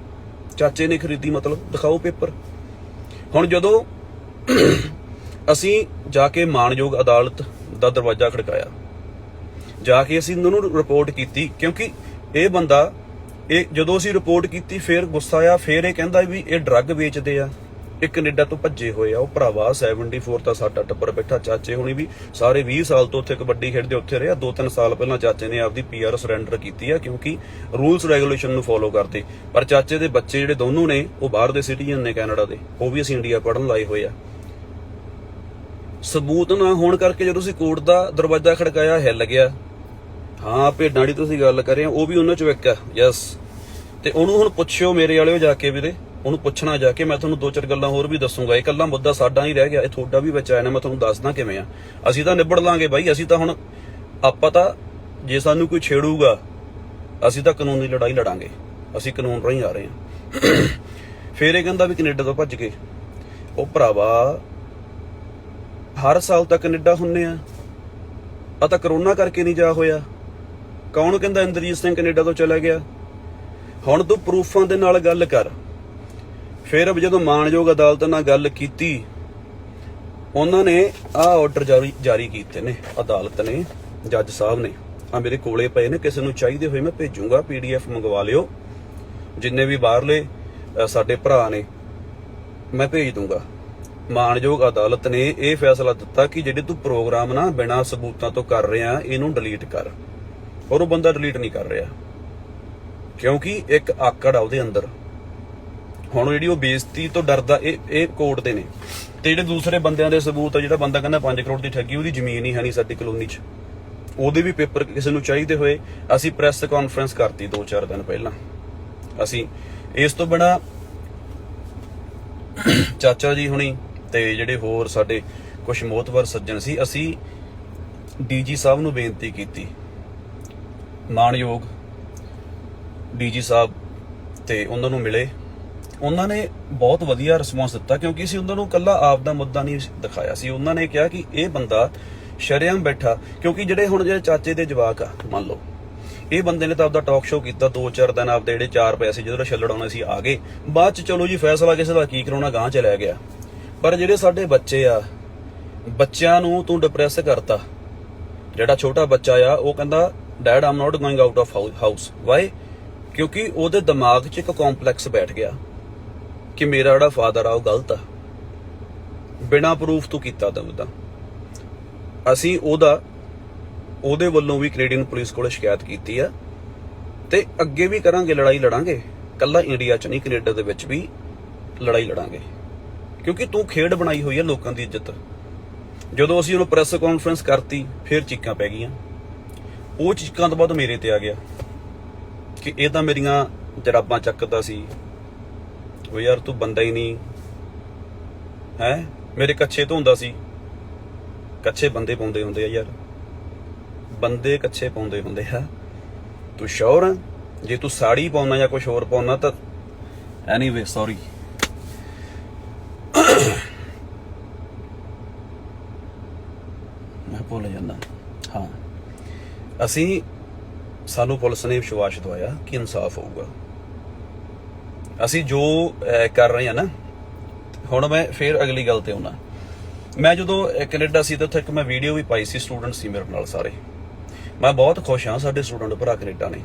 ਚਾਚੇ ਨੇ ਖਰੀਦੀ, ਮਤਲਬ ਦਿਖਾਓ ਪੇਪਰ। ਹੁਣ ਜਦੋਂ ਅਸੀਂ ਜਾ ਕੇ ਮਾਣਯੋਗ ਅਦਾਲਤ ਦਾ ਦਰਵਾਜ਼ਾ ਖੜਕਾਇਆ, ਜਾ ਕੇ ਅਸੀਂ ਉਹਨਾਂ ਨੂੰ ਰਿਪੋਰਟ ਕੀਤੀ, ਕਿਉਂਕਿ ਇਹ ਬੰਦਾ ਜਦੋਂ ਅਸੀਂ ਰਿਪੋਰਟ ਕੀਤੀ ਫਿਰ ਗੁੱਸਾ ਆਇਆ। ਫਿਰ ਇਹ ਕਹਿੰਦਾ ਵੀ ਇਹ ਡਰੱਗ ਵੇਚਦੇ ਆ, ਇਹ ਕੈਨੇਡਾ ਤੋਂ ਭੱਜੇ ਹੋਏ ਆ। ਉਹ ਭਰਾਵਾ 74 ਤਾਂ ਸਾਡਾ ਟੱਬਰ ਬੈਠਾ, ਚਾਚੇ ਹੁਣੀ ਵੀ ਸਾਰੇ 20 ਸਾਲ ਤੋਂ ਉੱਥੇ ਕਬੱਡੀ ਖੇਡਦੇ ਉੱਥੇ ਰਿਹਾ। 2-3 ਸਾਲ ਪਹਿਲਾਂ ਚਾਚੇ ਨੇ ਆਪਦੀ PR ਸਰੈਂਡਰ ਕੀਤੀ ਆ, ਕਿਉਂਕਿ ਰੂਲਸ ਰੈਗੂਲੇਸ਼ਨ ਨੂੰ ਫੋਲੋ ਕਰਦੇ। ਪਰ ਚਾਚੇ ਦੇ ਬੱਚੇ ਜਿਹੜੇ ਦੋਨੋਂ ਨੇ ਉਹ ਬਾਹਰ ਦੇ ਸਿਟੀਜ਼ਨ ਨੇ ਕੈਨੇਡਾ ਦੇ, ਉਹ ਵੀ ਅਸੀਂ ਇੰਡੀਆ ਪੜਨ ਲਾਏ ਹੋਏ ਆ। ਸਬੂਤ ਨਾ ਹੋਣ ਕਰਕੇ ਜਦੋਂ ਅਸੀਂ ਕੋਰਟ ਦਾ ਦਰਵਾਜ਼ਾ ਖੜਕਾਇਆ ਹਿੱਲ ਗਿਆ। ਹਾਂ ਭੇਡਾਂ ਦੀ ਤੁਸੀਂ ਗੱਲ ਕਰ ਰਹੇ ਹੋ, ਉਹ ਵੀ ਉਹਨਾਂ ਚੋਂ ਇੱਕ ਆ। ਯੈਸ। ਤੇ ਉਹਨੂੰ ਹੁਣ ਪੁੱਛਿਓ ਮੇਰੇ ਵਾਲਿਓ ਜਾ ਕੇ ਵੀਰੇ, ਉਹਨੂੰ ਪੁੱਛਣਾ ਜਾ ਕੇ। ਮੈਂ ਤੁਹਾਨੂੰ 2-4 ਗੱਲਾਂ ਹੋਰ ਵੀ ਦੱਸੂਗਾ। ਇਹ ਇਕੱਲਾ ਮੁੱਦਾ ਸਾਡਾ ਨਹੀਂ ਰਹਿ ਗਿਆ, ਇਹ ਤੁਹਾਡਾ ਵੀ ਵਿੱਚ ਆਇਆ ਨਾ। ਮੈਂ ਤੁਹਾਨੂੰ ਦੱਸਦਾ ਕਿਵੇਂ ਆ। ਅਸੀਂ ਤਾਂ ਨਿਬੜ ਲਾਂਗੇ ਬਾਈ। ਅਸੀਂ ਤਾਂ ਹੁਣ ਆਪਾਂ ਤਾਂ ਜੇ ਸਾਨੂੰ ਕੋਈ ਛੇੜੂਗਾ ਅਸੀਂ ਤਾਂ ਕਾਨੂੰਨੀ ਲੜਾਈ ਲੜਾਂਗੇ। ਅਸੀਂ ਕਾਨੂੰਨ ਰਾਹੀਂ ਆ ਰਹੇ ਹਾਂ। ਫਿਰ ਇਹ ਕਹਿੰਦਾ ਵੀ ਕੈਨੇਡਾ ਤੋਂ ਭੱਜ ਗਏ। ਉਹ ਭਰਾਵਾ ਹਰ ਸਾਲ ਤਾਂ ਕੈਨੇਡਾ ਹੁੰਨੇ ਆ ਤਾਂ ਕਰੋਨਾ ਕਰਕੇ ਨਹੀਂ ਜਾ ਹੋਇਆ। ਕੌਣ ਕਹਿੰਦਾ ਇੰਦਰਜੀਤ ਸਿੰਘ ਕੈਨੇਡਾ ਤੋਂ ਚਲਾ ਗਿਆ? ਹੁਣ ਤੂੰ ਪ੍ਰੂਫਾਂ ਦੇ ਨਾਲ ਗੱਲ ਕਰ। ਫਿਰ ਜਦੋਂ ਮਾਣਯੋਗ ਅਦਾਲਤ ਨਾਲ ਗੱਲ ਕੀਤੀ, ਉਹਨਾਂ ਨੇ ਆਹ ਆਰਡਰ ਜਾਰੀ ਕੀਤੇ ਨੇ ਅਦਾਲਤ ਨੇ, ਜੱਜ ਸਾਹਿਬ ਨੇ। ਆ ਮੇਰੇ ਕੋਲੇ ਪਏ ਨੇ, ਕਿਸੇ ਨੂੰ ਚਾਹੀਦੇ ਹੋਏ ਮੈਂ ਭੇਜੂਗਾ, PDF ਮੰਗਵਾ ਲਿਓ। ਜਿੰਨੇ ਵੀ ਬਾਹਰਲੇ ਸਾਡੇ ਭਰਾ ਨੇ ਮੈਂ ਭੇਜ ਦੂੰਗਾ। ਮਾਣਯੋਗ ਅਦਾਲਤ ਨੇ ਇਹ ਫੈਸਲਾ ਦਿੱਤਾ ਕਿ ਜਿਹੜੇ ਤੂੰ ਪ੍ਰੋਗਰਾਮ ਨਾ ਬਿਨਾਂ ਸਬੂਤਾਂ ਤੋਂ ਕਰ ਰਿਹਾ, ਇਹਨੂੰ ਡਿਲੀਟ ਕਰ। ਔਰ ਉਹ ਬੰਦਾ ਡਿਲੀਟ ਨਹੀਂ ਕਰ ਰਿਹਾ, ਕਿਉਂਕਿ ਇੱਕ ਆਕੜ ਆ ਉਹਦੇ ਅੰਦਰ। ਹੁਣ ਜਿਹੜੀ ਉਹ ਬੇਇੱਜ਼ਤੀ ਤੋਂ ਡਰਦਾ, ਇਹ ਕੋਰਟ ਦੇ ਨੇ। ਤੇ ਜਿਹੜੇ ਦੂਸਰੇ ਬੰਦਿਆਂ ਦੇ ਸਬੂਤ ਆ, ਜਿਹੜਾ ਬੰਦਾ ਕਹਿੰਦਾ 5 ਕਰੋੜ ਦੀ ਠੱਗੀ, ਉਹਦੀ ਜ਼ਮੀਨ ਹੀ ਹੈ ਨਹੀਂ ਸਾਡੀ ਕਲੋਨੀ 'ਚ, ਉਹਦੇ ਵੀ ਪੇਪਰ ਕਿਸੇ ਨੂੰ ਚਾਹੀਦੇ ਹੋਏ ਅਸੀਂ ਪ੍ਰੈਸ ਕਾਨਫਰੰਸ ਕਰਤੀ 2-4 ਦਿਨ ਪਹਿਲਾਂ। ਅਸੀਂ ਇਸ ਤੋਂ ਬਿਨਾਂ ਚਾਚਾ ਜੀ ਹੁਣੀ ਤੇ ਜਿਹੜੇ ਹੋਰ ਸਾਡੇ ਕੁਝ ਮੋਹਤਵਰ ਸੱਜਣ ਸੀ, ਅਸੀਂ DG ਸਾਹਿਬ ਨੂੰ ਬੇਨਤੀ ਕੀਤੀ, ਮਾਣਯੋਗ DG ਸਾਹਿਬ, ਤੇ ਉਹਨਾਂ ਨੂੰ ਮਿਲੇ। ਉਹਨਾਂ ਨੇ ਬਹੁਤ ਵਧੀਆ ਰਿਸਪੌਂਸ ਦਿੱਤਾ, ਕਿਉਂਕਿ ਅਸੀਂ ਉਹਨਾਂ ਨੂੰ ਇਕੱਲਾ ਆਪ ਦਾ ਮੁੱਦਾ ਨਹੀਂ ਦਿਖਾਇਆ ਸੀ। ਉਹਨਾਂ ਨੇ ਕਿਹਾ ਕਿ ਇਹ ਬੰਦਾ ਸ਼ਰੇਆਮ ਬੈਠਾ, ਕਿਉਂਕਿ ਜਿਹੜੇ ਚਾਚੇ ਦੇ ਜਵਾਕ ਆ, ਮੰਨ ਲਓ ਇਹ ਬੰਦੇ ਨੇ ਤਾਂ ਆਪਦਾ ਟਾਕ ਸ਼ੋਅ ਕੀਤਾ 2-4 ਦਿਨ, ਆਪਦੇ ਜਿਹੜੇ 4 ਪੈਸੇ ਜਦੋਂ ਛੱਲੜ ਆਉਣੇ ਸੀ ਆ ਗਏ। ਬਾਅਦ ਚ ਚਲੋ ਜੀ ਫੈਸਲਾ ਕਿਸੇ ਦਾ ਕੀ ਕਰਾਉਣਾ, ਗਾਂਹ ਚਲਿਆ ਗਿਆ। ਪਰ ਜਿਹੜੇ ਸਾਡੇ ਬੱਚੇ ਆ, ਬੱਚਿਆਂ ਨੂੰ ਤੂੰ ਡਿਪਰੈਸ ਕਰਤਾ। ਜਿਹੜਾ ਛੋਟਾ ਬੱਚਾ ਆ ਉਹ ਕਹਿੰਦਾ dad I'm not going out of house. Why? ਕਿਉਂਕਿ ਉਹਦੇ ਦਿਮਾਗ 'ਚ ਇੱਕ ਕੰਪਲੈਕਸ ਬੈਠ ਗਿਆ ਕਿ ਮੇਰਾ ਜਿਹੜਾ ਫਾਦਰ ਆ ਉਹ ਗਲਤ ਆ। ਬਿਨਾਂ ਪ੍ਰੂਫ ਤੋਂ ਕੀਤਾ ਤਾਂ ਅਸੀਂ ਉਹਦੇ ਵੱਲੋਂ ਵੀ ਕੈਨੇਡੀਅਨ ਪੁਲਿਸ ਕੋਲ ਸ਼ਿਕਾਇਤ ਕੀਤੀ ਆ, ਤੇ ਅੱਗੇ ਵੀ ਕਰਾਂਗੇ, ਲੜਾਈ ਲੜਾਂਗੇ। ਕੱਲਾ ਇੰਡੀਆ 'ਚ ਨਹੀਂ, ਕੈਨੇਡਾ ਦੇ ਵਿੱਚ ਵੀ ਲੜਾਈ ਲੜਾਂਗੇ, ਕਿਉਂਕਿ ਤੂੰ ਖੇਡ ਬਣਾਈ ਹੋਈ ਆ ਲੋਕਾਂ ਦੀ ਇੱਜ਼ਤ। ਜਦੋਂ ਅਸੀਂ ਉਹਨੂੰ ਪ੍ਰੈਸ ਕਾਨਫਰੰਸ ਕਰਤੀ, ਫਿਰ ਚੀਕਾਂ ਪੈ ਗਈਆਂ। ਉਹ ਚੀਕਾਂ ਤੋਂ ਬਾਅਦ ਮੇਰੇ ਤੇ ਆ ਗਿਆ ਕਿ ਇਹ ਤਾਂ ਮੇਰੀਆਂ ਜਰਾਬਾਂ ਚੱਕਦਾ ਸੀ। ਉਹ ਯਾਰ ਤੂੰ ਬੰਦਾ ਹੀ ਨਹੀਂ ਹੈ। ਮੇਰੇ ਕੱਛੇ ਧੋਂਦਾ ਸੀ। ਕੱਛੇ ਬੰਦੇ ਪਾਉਂਦੇ ਹੁੰਦੇ ਆ ਯਾਰ, ਬੰਦੇ ਕੱਛੇ ਪਾਉਂਦੇ ਹੁੰਦੇ ਆ। ਤੂੰ ਸ਼ੋਰ ਆ? ਜੇ ਤੂੰ ਸਾੜੀ ਪਾਉਣਾ ਜਾਂ ਕੁਝ ਹੋਰ ਪਾਉਣਾ ਤਾਂ ਐਨੀਵੇ ਸੌਰੀ। ਮੈਂ ਭੁੱਲ ਜਾਂਦਾ। ਹਾਂ, ਸਾਨੂੰ ਪੁਲਿਸ ਨੇ ਵਿਸ਼ਵਾਸ ਦਵਾਇਆ ਕਿ ਇਨਸਾਫ ਹੋਊਗਾ। ਅਸੀਂ ਜੋ ਕਰ ਰਹੇ ਹਾਂ ਨਾ, ਹੁਣ ਮੈਂ ਫਿਰ ਅਗਲੀ ਗੱਲ ਤੇ ਆਉਣਾ। ਮੈਂ ਜਦੋਂ ਕੈਨੇਡਾ ਸੀ ਤਾਂ ਉੱਥੇ ਇੱਕ ਮੈਂ ਵੀਡੀਓ ਵੀ ਪਾਈ ਸੀ, ਸਟੂਡੈਂਟ ਸੀ ਮੇਰੇ ਨਾਲ ਸਾਰੇ। ਮੈਂ ਬਹੁਤ ਖੁਸ਼ ਹਾਂ, ਸਾਡੇ ਸਟੂਡੈਂਟ ਭਰਾ ਕੈਨੇਡਾ ਨੇ,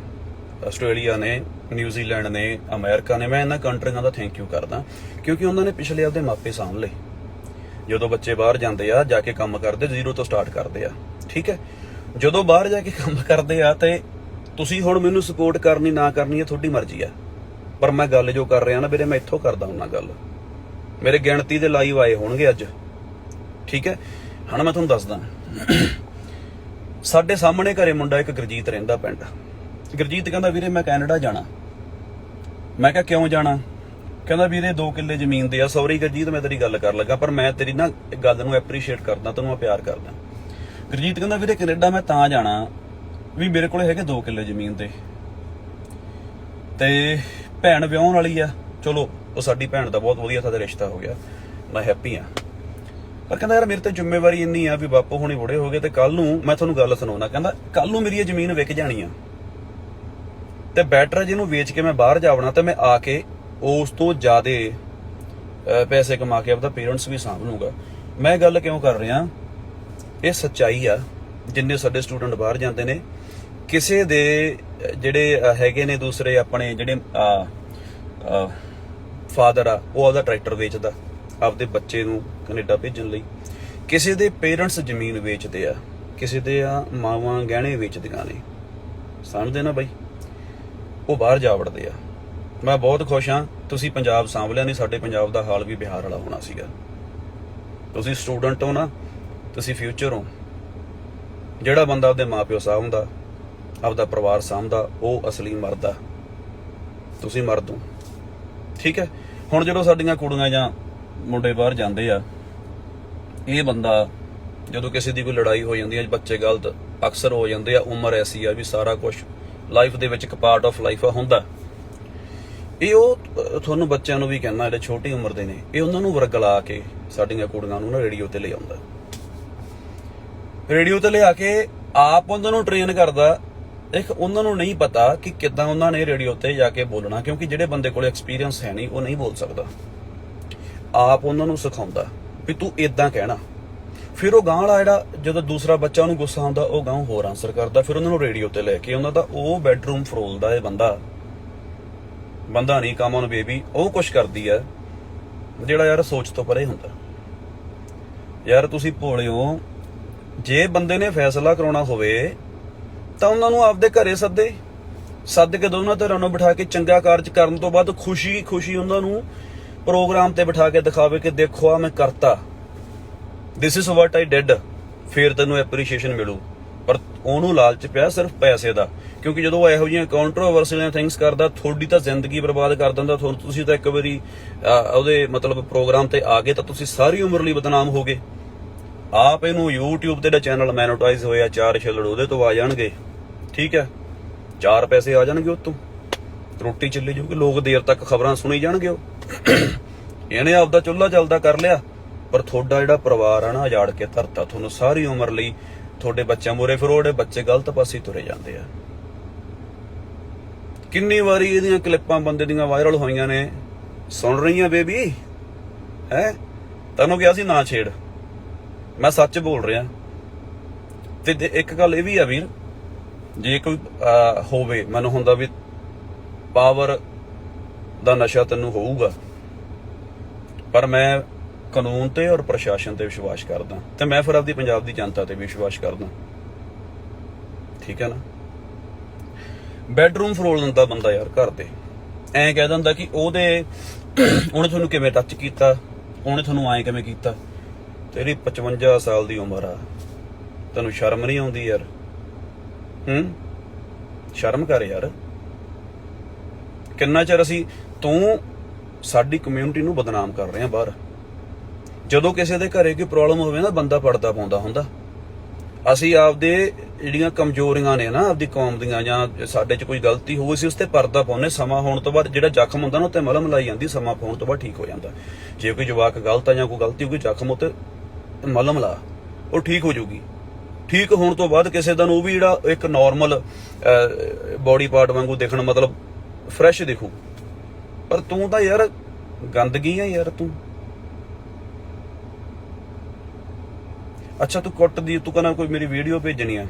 ਆਸਟ੍ਰੇਲੀਆ ਨੇ, ਨਿਊਜ਼ੀਲੈਂਡ ਨੇ, ਅਮਰੀਕਾ ਨੇ। ਮੈਂ ਇਹਨਾਂ ਕੰਟਰੀਆਂ ਦਾ ਥੈਂਕ ਯੂ ਕਰਦਾ, ਕਿਉਂਕਿ ਉਹਨਾਂ ਨੇ ਪਿਛਲੇ ਆਪਦੇ ਮਾਪੇ ਸਾਂਭ ਲਏ। ਜਦੋਂ ਬੱਚੇ ਬਾਹਰ ਜਾਂਦੇ ਆ, ਜਾ ਕੇ ਕੰਮ ਕਰਦੇ, 0 ਤੋਂ ਸਟਾਰਟ ਕਰਦੇ ਆ। ਠੀਕ ਹੈ, ਜਦੋਂ ਬਾਹਰ ਜਾ ਕੇ ਕੰਮ ਕਰਦੇ ਆ ਤੇ ਤੁਸੀਂ ਹੁਣ ਮੈਨੂੰ ਸਪੋਰਟ ਕਰਨੀ ਨਾ ਕਰਨੀ ਹੈ ਤੁਹਾਡੀ ਮਰਜ਼ੀ ਆ, ਪਰ ਮੈਂ ਗੱਲ ਜੋ ਕਰ ਰਿਹਾ ਨਾ ਵੀਰੇ, ਮੈਂ ਇੱਥੋਂ ਕਰਦਾ ਹੁੰਦਾ ਗੱਲ। ਮੇਰੇ ਗਿਣਤੀ ਦੇ ਲਾਈਵ ਆਏ ਹੋਣਗੇ ਅੱਜ। ਠੀਕ ਹੈ, ਹੁਣ ਮੈਂ ਤੁਹਾਨੂੰ ਦੱਸਦਾ, ਸਾਡੇ ਸਾਹਮਣੇ ਘਰੇ ਮੁੰਡਾ ਇੱਕ ਗੁਰਜੀਤ ਰਹਿੰਦਾ ਪਿੰਡ। ਗੁਰਜੀਤ ਕਹਿੰਦਾ ਵੀਰੇ ਮੈਂ ਕੈਨੇਡਾ ਜਾਣਾ। ਮੈਂ ਕਿਹਾ ਕਿਉਂ ਜਾਣਾ? ਕਹਿੰਦਾ ਵੀਰੇ 2 ਕਿੱਲੇ ਜ਼ਮੀਨ ਦੇ ਆ। ਸੌਰੀ ਗੁਰਜੀਤ ਮੈਂ ਤੇਰੀ ਗੱਲ ਕਰ ਲੱਗਾ, ਪਰ ਮੈਂ ਤੇਰੀ ਨਾ ਗੱਲ ਨੂੰ ਐਪਰੀਸ਼ੀਏਟ ਕਰਦਾ, ਤੈਨੂੰ ਮੈਂ ਪਿਆਰ ਕਰਦਾ। ਗੁਰਜੀਤ ਕਹਿੰਦਾ ਵੀਰੇ ਕੈਨੇਡਾ ਮੈਂ ਤਾਂ ਜਾਣਾ ਵੀ ਮੇਰੇ ਕੋਲੇ ਹੈਗੇ 2 ਕਿੱਲੇ ਜ਼ਮੀਨ ਦੇ, ਤੇ ਭੈਣ ਵਿਆਹੁਣ ਵਾਲੀ ਆ। ਚਲੋ ਉਹ ਸਾਡੀ ਭੈਣ ਦਾ ਬਹੁਤ ਵਧੀਆ ਸਾਡਾ ਰਿਸ਼ਤਾ ਹੋ ਗਿਆ, ਮੈਂ ਹੈਪੀ ਆ। ਪਰ ਕਹਿੰਦਾ ਯਾਰ ਮੇਰੇ ਤੇ ਜ਼ਿੰਮੇਵਾਰੀ ਇੰਨੀ ਆ ਵੀ ਬਾਪੂ ਹੁਣੇ ਬੁੜੇ ਹੋ ਗਏ ਤੇ ਕੱਲ ਨੂੰ ਮੈਂ ਤੁਹਾਨੂੰ ਗੱਲ ਸੁਣਾਉਣਾ। ਕਹਿੰਦਾ ਕੱਲ ਨੂੰ ਮੇਰੀ ਇਹ ਜ਼ਮੀਨ ਵਿਕ ਜਾਣੀ ਆ ਤੇ ਬੈਟਰ ਜਿਹਨੂੰ ਵੇਚ ਕੇ ਮੈਂ ਬਾਹਰ ਜਾਵਣਾ ਤੇ ਮੈਂ ਆ ਕੇ ਉਸ ਤੋਂ ਜ਼ਿਆਦੇ ਪੈਸੇ ਕਮਾ ਕੇ ਆਪਦਾ ਪੇਰੈਂਟਸ ਵੀ ਸਾਂਭ ਲੂੰਗਾ। ਮੈਂ ਗੱਲ ਕਿਉਂ ਕਰ ਰਿਹਾ, ਇਹ ਸੱਚਾਈ ਆ। ਜਿੰਨੇ ਸਾਡੇ ਸਟੂਡੈਂਟ ਬਾਹਰ ਜਾਂਦੇ ਨੇ, ਕਿਸੇ ਦੇ ਜਿਹੜੇ ਹੈਗੇ ਨੇ ਦੂਸਰੇ ਆਪਣੇ ਜਿਹੜੇ ਫਾਦਰ ਆ, ਉਹ ਆਪਦਾ ਟਰੈਕਟਰ ਵੇਚਦਾ ਆਪਦੇ ਬੱਚੇ ਨੂੰ ਕੈਨੇਡਾ ਭੇਜਣ ਲਈ। ਕਿਸੇ ਦੇ ਪੇਰੈਂਟਸ ਜ਼ਮੀਨ ਵੇਚਦੇ ਆ, ਕਿਸੇ ਦੇ ਮਾਵਾਂ ਗਹਿਣੇ ਵੇਚਦੀਆਂ ਨੇ। ਸਮਝਦੇ ਨਾ ਬਾਈ, ਉਹ ਬਾਹਰ ਜਾ ਵੜਦੇ ਆ। ਮੈਂ ਬਹੁਤ ਖੁਸ਼ ਹਾਂ ਤੁਸੀਂ ਪੰਜਾਬ ਸਾਂਭ ਲਿਆ, ਨਹੀਂ ਸਾਡੇ ਪੰਜਾਬ ਦਾ ਹਾਲ ਵੀ ਬਿਹਾਰ ਵਾਲਾ ਹੋਣਾ ਸੀਗਾ। ਤੁਸੀਂ ਸਟੂਡੈਂਟ ਹੋ ਨਾ, ਤੁਸੀਂ ਫਿਊਚਰ ਹੋ। ਜਿਹੜਾ ਬੰਦਾ ਆਪਦੇ ਮਾਪਿਓ ਸਾਂਭਦਾ, ਆਪਦਾ ਪਰਿਵਾਰ ਸਾਂਭਦਾ, ਉਹ ਅਸਲੀ ਮਰਦ ਆ। ਤੁਸੀਂ ਮਰਦ ਹੋ, ਠੀਕ ਹੈ। ਹੁਣ ਜਦੋਂ ਸਾਡੀਆਂ ਕੁੜੀਆਂ ਜਾਂ ਮੁੰਡੇ ਬਾਹਰ ਜਾਂਦੇ ਆ, ਇਹ ਬੰਦਾ ਜਦੋਂ ਕਿਸੇ ਦੀ ਕੋਈ ਲੜਾਈ ਹੋ ਜਾਂਦੀ ਹੈ, ਬੱਚੇ ਗਲਤ ਅਕਸਰ ਹੋ ਜਾਂਦੇ ਆ। ਉਮਰ ਐਸੀ ਆ ਵੀ ਸਾਰਾ ਕੁਝ ਲਾਈਫ ਦੇ ਵਿੱਚ ਇੱਕ ਪਾਰਟ ਆਫ ਲਾਈਫ ਆ ਹੁੰਦਾ। ਇਹ ਉਹ ਤੁਹਾਨੂੰ ਬੱਚਿਆਂ ਨੂੰ ਵੀ ਕਹਿੰਦਾ ਜਿਹੜੇ ਛੋਟੀ ਉਮਰ ਦੇ ਨੇ, ਇਹ ਉਹਨਾਂ ਨੂੰ ਵਰਗਲਾ ਕੇ ਸਾਡੀਆਂ ਕੁੜੀਆਂ ਨੂੰ ਨਾ ਰੇਡੀਓ ਤੇ ਲੈ ਆਉਂਦਾ। ਰੇਡੀਓ ਤੇ ਲਿਆ ਕੇ ਆਪ ਉਹਨਾਂ ਨੂੰ ਟ੍ਰੇਨ ਕਰਦਾ। ਇੱਕ ਉਹਨਾਂ ਨੂੰ ਨਹੀਂ ਪਤਾ ਕਿ ਕਿੱਦਾਂ ਉਹਨਾਂ ਨੇ ਰੇਡੀਓ ਤੇ ਜਾ ਕੇ ਬੋਲਣਾ, ਕਿਉਂਕਿ ਜਿਹੜੇ ਬੰਦੇ ਕੋਲ ਐਕਸਪੀਰੀਅੰਸ ਹੈ ਨਹੀਂ, ਉਹ ਨਹੀਂ ਬੋਲ ਸਕਦਾ। ਆਪ ਉਹਨਾਂ ਨੂੰ ਸਿਖਾਉਂਦਾ ਵੀ ਤੂੰ ਇਦਾਂ ਕਹਿਣਾ। ਫਿਰ ਉਹ ਗਾਂ ਵਾਲਾ ਜਿਹੜਾ ਜਦੋਂ ਦੂਸਰਾ ਬੱਚਾ ਉਹਨੂੰ ਗੁੱਸਾ ਆਉਂਦਾ, ਉਹ ਗਾਂ ਹੋਰ ਆਨਸਰ ਕਰਦਾ। ਫਿਰ ਉਹਨਾਂ ਨੂੰ ਰੇਡੀਓ ਤੇ ਲੈ ਕੇ ਉਹਨਾਂ ਦਾ ਉਹ ਬੈਡਰੂਮ ਫਰੋਲਦਾ। ਇਹ ਬੰਦਾ ਨਹੀਂ ਕਮ ਔਨ ਬੇਬੀ, ਉਹ ਕੁਛ ਕਰਦੀ ਆ ਜਿਹੜਾ ਯਾਰ ਸੋਚ ਤੋਂ ਪਰੇ ਹੁੰਦਾ। ਯਾਰ ਤੁਸੀਂ ਭੋਲੇ ਹੋ। ਜੇ ਬੰਦੇ ਨੇ ਫੈਸਲਾ ਕਰਾਉਣਾ ਹੋਵੇ ਤਾਂ ਉਹਨਾਂ ਨੂੰ ਆਪਦੇ ਘਰੇ ਸੱਦ ਕੇ ਦੋਨਾਂ ਧਿਰਾਂ ਨੂੰ ਬਿਠਾ ਕੇ ਚੰਗਾ ਕਾਰਜ ਕਰਨ ਤੋਂ ਬਾਅਦ ਖੁਸ਼ੀ ਉਹਨਾਂ ਨੂੰ ਪ੍ਰੋਗਰਾਮ ਤੇ ਬਿਠਾ ਕੇ ਦਿਖਾਵੇ ਕਿ ਦੇਖੋ ਆ ਮੈਂ ਕਰਤਾ, this is what I did. ਫਿਰ ਤੈਨੂੰ ਐਪਰੀਸ਼ੀਏਸ਼ਨ ਮਿਲੂ। ਪਰ ਉਹਨੂੰ ਲਾਲਚ ਪਿਆ ਸਿਰਫ ਪੈਸੇ ਦਾ, ਕਿਉਂਕਿ ਜਦੋਂ ਉਹ ਇਹੋ ਜਿਹੀਆਂ ਕੰਟਰੋਵਰਸੀਆਂ ਥਿੰਗਸ ਕਰਦਾ, ਤੁਹਾਡੀ ਤਾਂ ਜ਼ਿੰਦਗੀ ਬਰਬਾਦ ਕਰ ਦਿੰਦਾ। ਤੁਸੀਂ ਤਾਂ ਇੱਕ ਵਾਰੀ ਉਹਦੇ ਮਤਲਬ ਪ੍ਰੋਗਰਾਮ ਤੇ ਆ ਗਏ ਤਾਂ ਤੁਸੀਂ ਸਾਰੀ ਉਮਰ ਲਈ ਬਦਨਾਮ ਹੋ ਗਏ। ਆਪ ਇਹਨੂੰ YouTube ਤੇ ਦਾ ਚੈਨਲ ਮੈਨੋਟਾਈਜ਼ ਹੋਇਆ, 4 ਛਿੱਲੜ ਉਹਦੇ ਤੋਂ ਆ ਜਾਣਗੇ, ਠੀਕ ਹੈ। 4 ਪੈਸੇ ਆ ਜਾਣਗੇ, ਉਹ ਤੋਂ ਰੋਟੀ ਚੱਲੀ ਜਾਊਗੀ, ਲੋਕ ਦੇਰ ਤੱਕ ਖਬਰਾਂ ਸੁਣੀ ਜਾਣਗੇ। ਉਹ ਇਹਨੇ ਆਪਦਾ ਚੁੱਲ੍ਹਾ ਚੱਲਦਾ ਕਰ ਲਿਆ, ਪਰ ਤੁਹਾਡਾ ਜਿਹੜਾ ਪਰਿਵਾਰ ਆ ਨਾ ਉਜਾੜ ਕੇ ਧਰਤਾ ਤੁਹਾਨੂੰ ਸਾਰੀ ਉਮਰ ਲਈ। ਤੁਹਾਡੇ ਬੱਚਿਆਂ ਮੂਹਰੇ ਫਿਰ ਉਹਦੇ ਬੱਚੇ ਗਲਤ ਪਾਸੇ ਤੁਰੇ ਜਾਂਦੇ ਆ। ਕਿੰਨੀ ਵਾਰੀ ਇਹਦੀਆਂ ਕਲਿੱਪਾਂ ਬੰਦੇ ਦੀਆਂ ਵਾਇਰਲ ਹੋਈਆਂ ਨੇ, ਸੁਣ ਰਹੀਆਂ ਬੇਬੀ ਹੈ। ਤੈਨੂੰ ਕਿਹਾ ਸੀ ਨਾ ਛੇੜ, ਮੈਂ ਸੱਚ ਬੋਲ ਰਿਹਾ। ਤੇ ਇੱਕ ਗੱਲ ਇਹ ਵੀ ਆ ਵੀਰ, ਜੇ ਕੋਈ ਹੋਵੇ, ਮੈਨੂੰ ਹੁੰਦਾ ਵੀ ਪਾਵਰ ਦਾ ਨਸ਼ਾ ਤੈਨੂੰ ਹੋਊਗਾ, ਪਰ ਮੈਂ ਕਾਨੂੰਨ ਤੇ ਔਰ ਪ੍ਰਸ਼ਾਸਨ ਤੇ ਵਿਸ਼ਵਾਸ ਕਰਦਾ, ਤੇ ਮੈਂ ਫਿਰ ਆਪਦੀ ਪੰਜਾਬ ਦੀ ਜਨਤਾ ਤੇ ਵੀ ਵਿਸ਼ਵਾਸ ਕਰਦਾ, ਠੀਕ ਹੈ ਨਾ। ਬੈਡਰੂਮ ਫਰੋਲ ਦਿੰਦਾ ਬੰਦਾ ਯਾਰ ਘਰ ਦੇ, ਐਂ ਕਹਿ ਦਿੰਦਾ ਕਿ ਉਹਨੇ ਤੁਹਾਨੂੰ ਕਿਵੇਂ ਟੱਚ ਕੀਤਾ, ਉਹਨੇ ਤੁਹਾਨੂੰ ਐਂ ਕਿਵੇਂ ਕੀਤਾ। ਤੇਰੀ 55 ਸਾਲ ਦੀ ਉਮਰ ਆ, ਤੈਨੂੰ ਸ਼ਰਮ ਨਹੀਂ ਆਉਂਦੀ ਯਾਰ? ਸ਼ਰਮ ਕਰ ਯਾਰ। ਕਿੰਨਾ ਚਿਰ ਤੂੰ ਸਾਡੀ ਕਮਿਊਨਿਟੀ ਨੂੰ ਬਦਨਾਮ ਕਰ ਰਿਹਾ ਬਾਹਰ। ਜਦੋਂ ਕਿਸੇ ਦੇ ਘਰੇ ਕੋਈ ਪ੍ਰੋਬਲਮ ਹੋਵੇ ਨਾ, ਬੰਦਾ ਪਰਦਾ ਪਾਉਂਦਾ ਹੁੰਦਾ। ਅਸੀਂ ਆਪਦੇ ਜਿਹੜੀਆਂ ਕਮਜ਼ੋਰੀਆਂ ਨੇ ਨਾ ਆਪਦੀ ਕੌਮ ਦੀਆਂ, ਜਾਂ ਸਾਡੇ 'ਚ ਕੋਈ ਗਲਤੀ ਹੋਵੇ, ਅਸੀਂ ਉਸ ਤੇ ਪਰਦਾ ਪਾਉਂਦੇ। ਸਮਾਂ ਹੋਣ ਤੋਂ ਬਾਅਦ ਜਿਹੜਾ ਜ਼ਖਮ ਹੁੰਦਾ ਨਾ, ਉੱਤੇ ਮਲਮ ਲਾਈ ਜਾਂਦੀ, ਸਮਾਂ ਹੋਣ ਤੋਂ ਬਾਅਦ ਠੀਕ ਹੋ ਜਾਂਦਾ। ਜੇ ਕੋਈ ਜਵਾਕ ਗਲਤ ਆ ਜਾਂ ਕੋਈ ਗਲਤੀ ਹੋ ਗਈ, ਜ਼ਖਮ ਉੱਤੇ ਮਲਮ ਲਾ, ਉਹ ਠੀਕ ਹੋ ਜਾਊਗੀ। ਠੀਕ ਹੋਣ ਤੋਂ ਬਾਅਦ ਕਿਸੇ ਦਾ ਨੂੰ ਉਹ ਵੀ ਜਿਹੜਾ ਇੱਕ ਨੋਰਮਲ ਬੋਡੀ ਪਾਰਟ ਵਾਂਗੂ ਦੇਖਣ, ਮਤਲਬ ਫਰੈਸ਼ ਦਿਖੂ। ਪਰ ਤੂੰ ਤਾਂ ਯਾਰ ਗੰਦਗੀ ਆ ਯਾਰ ਤੂੰ। ਅੱਛਾ ਤੂੰ ਕਹਿੰਦਾ ਕੋਈ ਮੇਰੀ ਵੀਡੀਓ ਭੇਜਣੀ ਆ,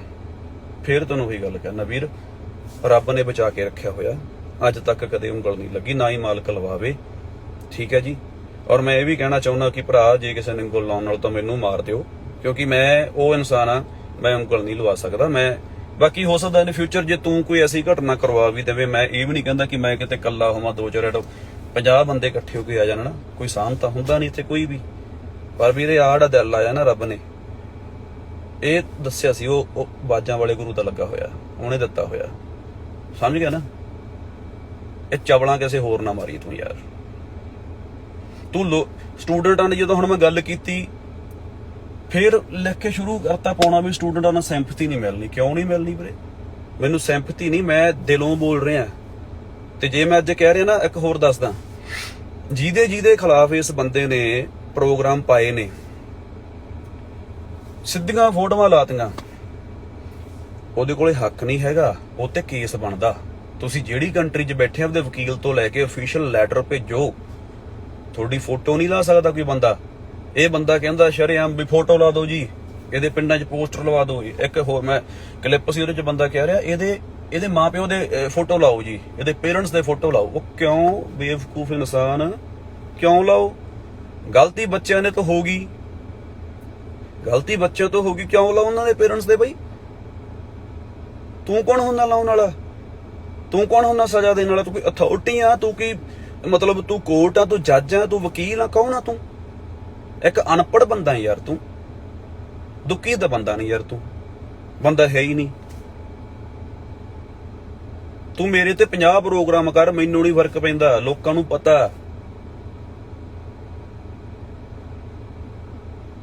ਫਿਰ ਤੈਨੂੰ ਉਹੀ ਗੱਲ ਕਹਿਣਾ ਵੀਰ, ਰੱਬ ਨੇ ਬਚਾ ਕੇ ਰੱਖਿਆ ਹੋਇਆ, ਅੱਜ ਤੱਕ ਕਦੇ ਉਂਗਲ ਨਹੀਂ ਲੱਗੀ, ਨਾ ਹੀ ਮਾਲਕ ਲਵਾਵੇ, ਠੀਕ ਹੈ ਜੀ। ਔਰ ਮੈਂ ਇਹ ਵੀ ਕਹਿਣਾ ਚਾਹੁੰਦਾ ਕਿ ਭਰਾ, ਜੇ ਕਿਸੇ ਨੇ ਉਂਗਲ ਲਾਉਣ ਨਾਲ ਤਾਂ ਮੈਨੂੰ ਮਾਰ ਦਿਓ, ਕਿਉਂਕਿ ਮੈਂ ਉਹ ਇਨਸਾਨ ਆ, ਮੈਂ ਉਂਗਲ ਨਹੀਂ ਲਵਾ ਸਕਦਾ। ਮੈਂ ਬਾਕੀ ਹੋ ਸਕਦਾ ਇਨ ਫਿਊਚਰ ਜੇ ਤੂੰ ਕੋਈ ਐਸੀ ਘਟਨਾ ਕਰਵਾ ਵੀ ਦੇਵੇ, ਮੈਂ ਇਹ ਵੀ ਨਹੀਂ ਕਹਿੰਦਾ ਕਿ ਮੈਂ ਕਿਤੇ ਇਕੱਲਾ ਹੋਵਾਂ, 2-4 ਬੰਦੇ ਇਕੱਠੇ ਹੋ ਕੇ ਆ ਜਾਣ ਨਾ, ਕੋਈ ਸਾਂਭ ਤਾਂ ਹੁੰਦਾ ਨਹੀਂ ਇੱਥੇ ਕੋਈ ਵੀ। ਪਰ ਵੀਰੇ ਆਹ ਜਿਹੜਾ ਦਿਲ ਆਇਆ ਨਾ ਰੱਬ ਨੇ, ਇਹ ਦੱਸਿਆ ਸੀ ਉਹ ਬਾਜਾਂ ਵਾਲੇ ਗੁਰੂ ਦਾ ਲੱਗਾ ਹੋਇਆ, ਉਹਨੇ ਦਿੱਤਾ ਹੋਇਆ, ਸਮਝ ਗਿਆ ਨਾ। ਇਹ ਚਵਲਾਂ ਕਿਸੇ ਹੋਰ ਨਾ ਮਾਰੀ ਤੂੰ ਯਾਰ। ਤੂੰ ਸਟੂਡੈਂਟਾਂ ਨੇ ਜਦੋਂ ਹੁਣ ਮੈਂ ਗੱਲ ਕੀਤੀ ਫਿਰ ਲਿਖ ਕੇ ਸ਼ੁਰੂ ਕਰਤਾ ਪਾਉਣਾ ਵੀ ਸਟੂਡੈਂਟਾਂ ਨਾਲ ਸਿੰਪਥੀ ਨਹੀਂ ਮਿਲਣੀ। ਕਿਉਂ ਨਹੀਂ ਮਿਲਣੀ ਵੀਰੇ? ਮੈਨੂੰ ਸਿੰਪਥੀ ਨਹੀਂ, ਮੈਂ ਦਿਲੋਂ ਬੋਲ ਰਿਹਾ। ਤੇ ਜੇ ਮੈਂ ਅੱਜ ਕਹਿ ਰਿਹਾ ਨਾ, ਇੱਕ ਹੋਰ ਦੱਸਦਾ, ਜਿਹਦੇ ਖਿਲਾਫ ਇਸ ਬੰਦੇ ਨੇ ਪ੍ਰੋਗਰਾਮ ਪਾਏ ਨੇ, ਸਿੱਧੀਆਂ ਫੋਟੋਆਂ ਲਾਤੀਆਂ, ਉਹਦੇ ਕੋਲੇ ਹੱਕ ਨਹੀਂ ਹੈਗਾ, ਉਹ ਤੇ ਕੇਸ ਬਣਦਾ। ਤੁਸੀਂ ਜਿਹੜੀ ਕੰਟਰੀ 'ਚ ਬੈਠੇ ਆਪਦੇ ਵਕੀਲ ਤੋਂ ਲੈ ਕੇ ਅਫੀਸ਼ੀਅਲ ਲੈਟਰ ਭੇਜੋ, ਤੁਹਾਡੀ ਫੋਟੋ ਨਹੀਂ ਲਾ ਸਕਦਾ ਕੋਈ ਬੰਦਾ। ਇਹ ਬੰਦਾ ਕਹਿੰਦਾ ਸ਼ਰੇਆਮ ਵੀ ਫੋਟੋ ਲਾ ਦਿਓ ਜੀ, ਇਹਦੇ ਪਿੰਡਾਂ 'ਚ ਪੋਸਟਰ ਲਵਾ ਦਿਓ। ਇੱਕ ਹੋਰ ਮੈਂ ਕਲਿੱਪ ਸੀ, ਉਹਦੇ 'ਚ ਬੰਦਾ ਕਹਿ ਰਿਹਾ ਇਹਦੇ ਮਾਪਿਓ ਦੇ ਫੋਟੋ ਲਾਓ ਜੀ, ਇਹਦੇ ਪੇਰੈਂਟਸ ਦੇ ਫੋਟੋ ਲਾਓ। ਉਹ ਕਿਉਂ ਬੇਵਕੂਫ ਇਨਸਾਨ, ਕਿਉਂ ਲਾਓ? ਗਲਤੀ ਬੱਚਿਆਂ ਨੇ ਤਾਂ ਹੋਗੀ, ਗਲਤੀ ਬੱਚਿਆਂ ਤੋਂ ਹੋਗੀ, ਕਿਉਂ ਲਾਓ ਉਹਨਾਂ ਦੇ ਪੇਰੈਂਟਸ ਦੇ? ਬਈ ਤੂੰ ਕੌਣ ਹੁੰਦਾ ਲਾਉਣ ਵਾਲਾ? ਤੂੰ ਕੌਣ ਹੁੰਦਾ ਸਜ਼ਾ ਦੇਣ ਵਾਲਾ? ਤੂੰ ਕੋਈ ਅਥਾਰਟੀ ਆ? ਤੂੰ ਕੀ ਮਤਲਬ ਤੂੰ ਕੋਰਟ ਆ? ਤੂੰ ਜੱਜ ਆ? ਤੂੰ ਵਕੀਲ ਆ? ਕੌਣ ਆ ਤੂੰ? ਇੱਕ ਅਨਪੜ੍ਹ ਬੰਦਾ ਯਾਰ ਤੂੰ, ਦੁੱਕੀ ਦਾ ਬੰਦਾ ਨਹੀਂ ਯਾਰ ਤੂੰ, ਬੰਦਾ ਹੈ ਹੀ ਨਹੀਂ। ਤੂੰ ਮੇਰੇ ਤੇ 50 ਪ੍ਰੋਗਰਾਮ ਕਰ, ਮੈਨੂੰ ਨਹੀਂ ਫਰਕ ਪੈਂਦਾ, ਲੋਕਾਂ ਨੂੰ ਪਤਾ।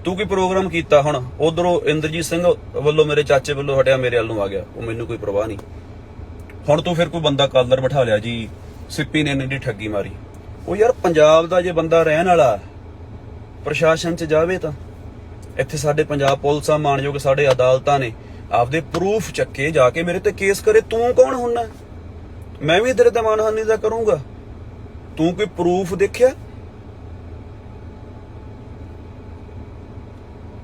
ਤੂੰ ਕੀ ਪ੍ਰੋਗਰਾਮ ਕੀਤਾ? ਹੁਣ ਉਧਰੋਂ ਇੰਦਰਜੀਤ ਸਿੰਘ ਵੱਲੋਂ, ਮੇਰੇ ਚਾਚੇ ਵੱਲੋਂ ਹਟਿਆ, ਮੇਰੇ ਵੱਲ ਨੂੰ ਆ ਗਿਆ, ਉਹ ਮੈਨੂੰ ਕੋਈ ਪਰਵਾਹ ਨਹੀਂ। ਹੁਣ ਤੂੰ ਫਿਰ ਕੋਈ ਬੰਦਾ ਕਾਲਰ ਬਿਠਾ ਲਿਆ ਜੀ, ਸਿੱਪੀ ਨੇ ਇੰਨੀ ਠੱਗੀ ਮਾਰੀ। ਉਹ ਯਾਰ ਪੰਜਾਬ ਦਾ ਜੇ ਬੰਦਾ ਰਹਿਣ ਵਾਲਾ ਪ੍ਰਸ਼ਾਸਨ 'ਚ ਜਾਵੇ ਤਾਂ ਇੱਥੇ ਸਾਡੇ ਪੰਜਾਬ ਪੁਲਿਸਾਂ ਮਾਣਯੋਗ ਸਾਡੇ ਅਦਾਲਤਾਂ ਨੇ ਆਪਦੇ ਪ੍ਰੂਫ ਚੱਕੇ ਜਾ ਕੇ ਮੇਰੇ ਤੇ ਕੇਸ ਕਰੇ। ਤੂੰ ਕੌਣ ਹੁੰਨਾ? ਮੈਂ ਵੀ ਤੇਰੇ ਤੇ ਮਾਨਹਾਨੀ ਦਾ ਕਰੂੰਗਾ। ਤੂੰ ਕੋਈ ਪ੍ਰੂਫ ਦੇਖਿਆ?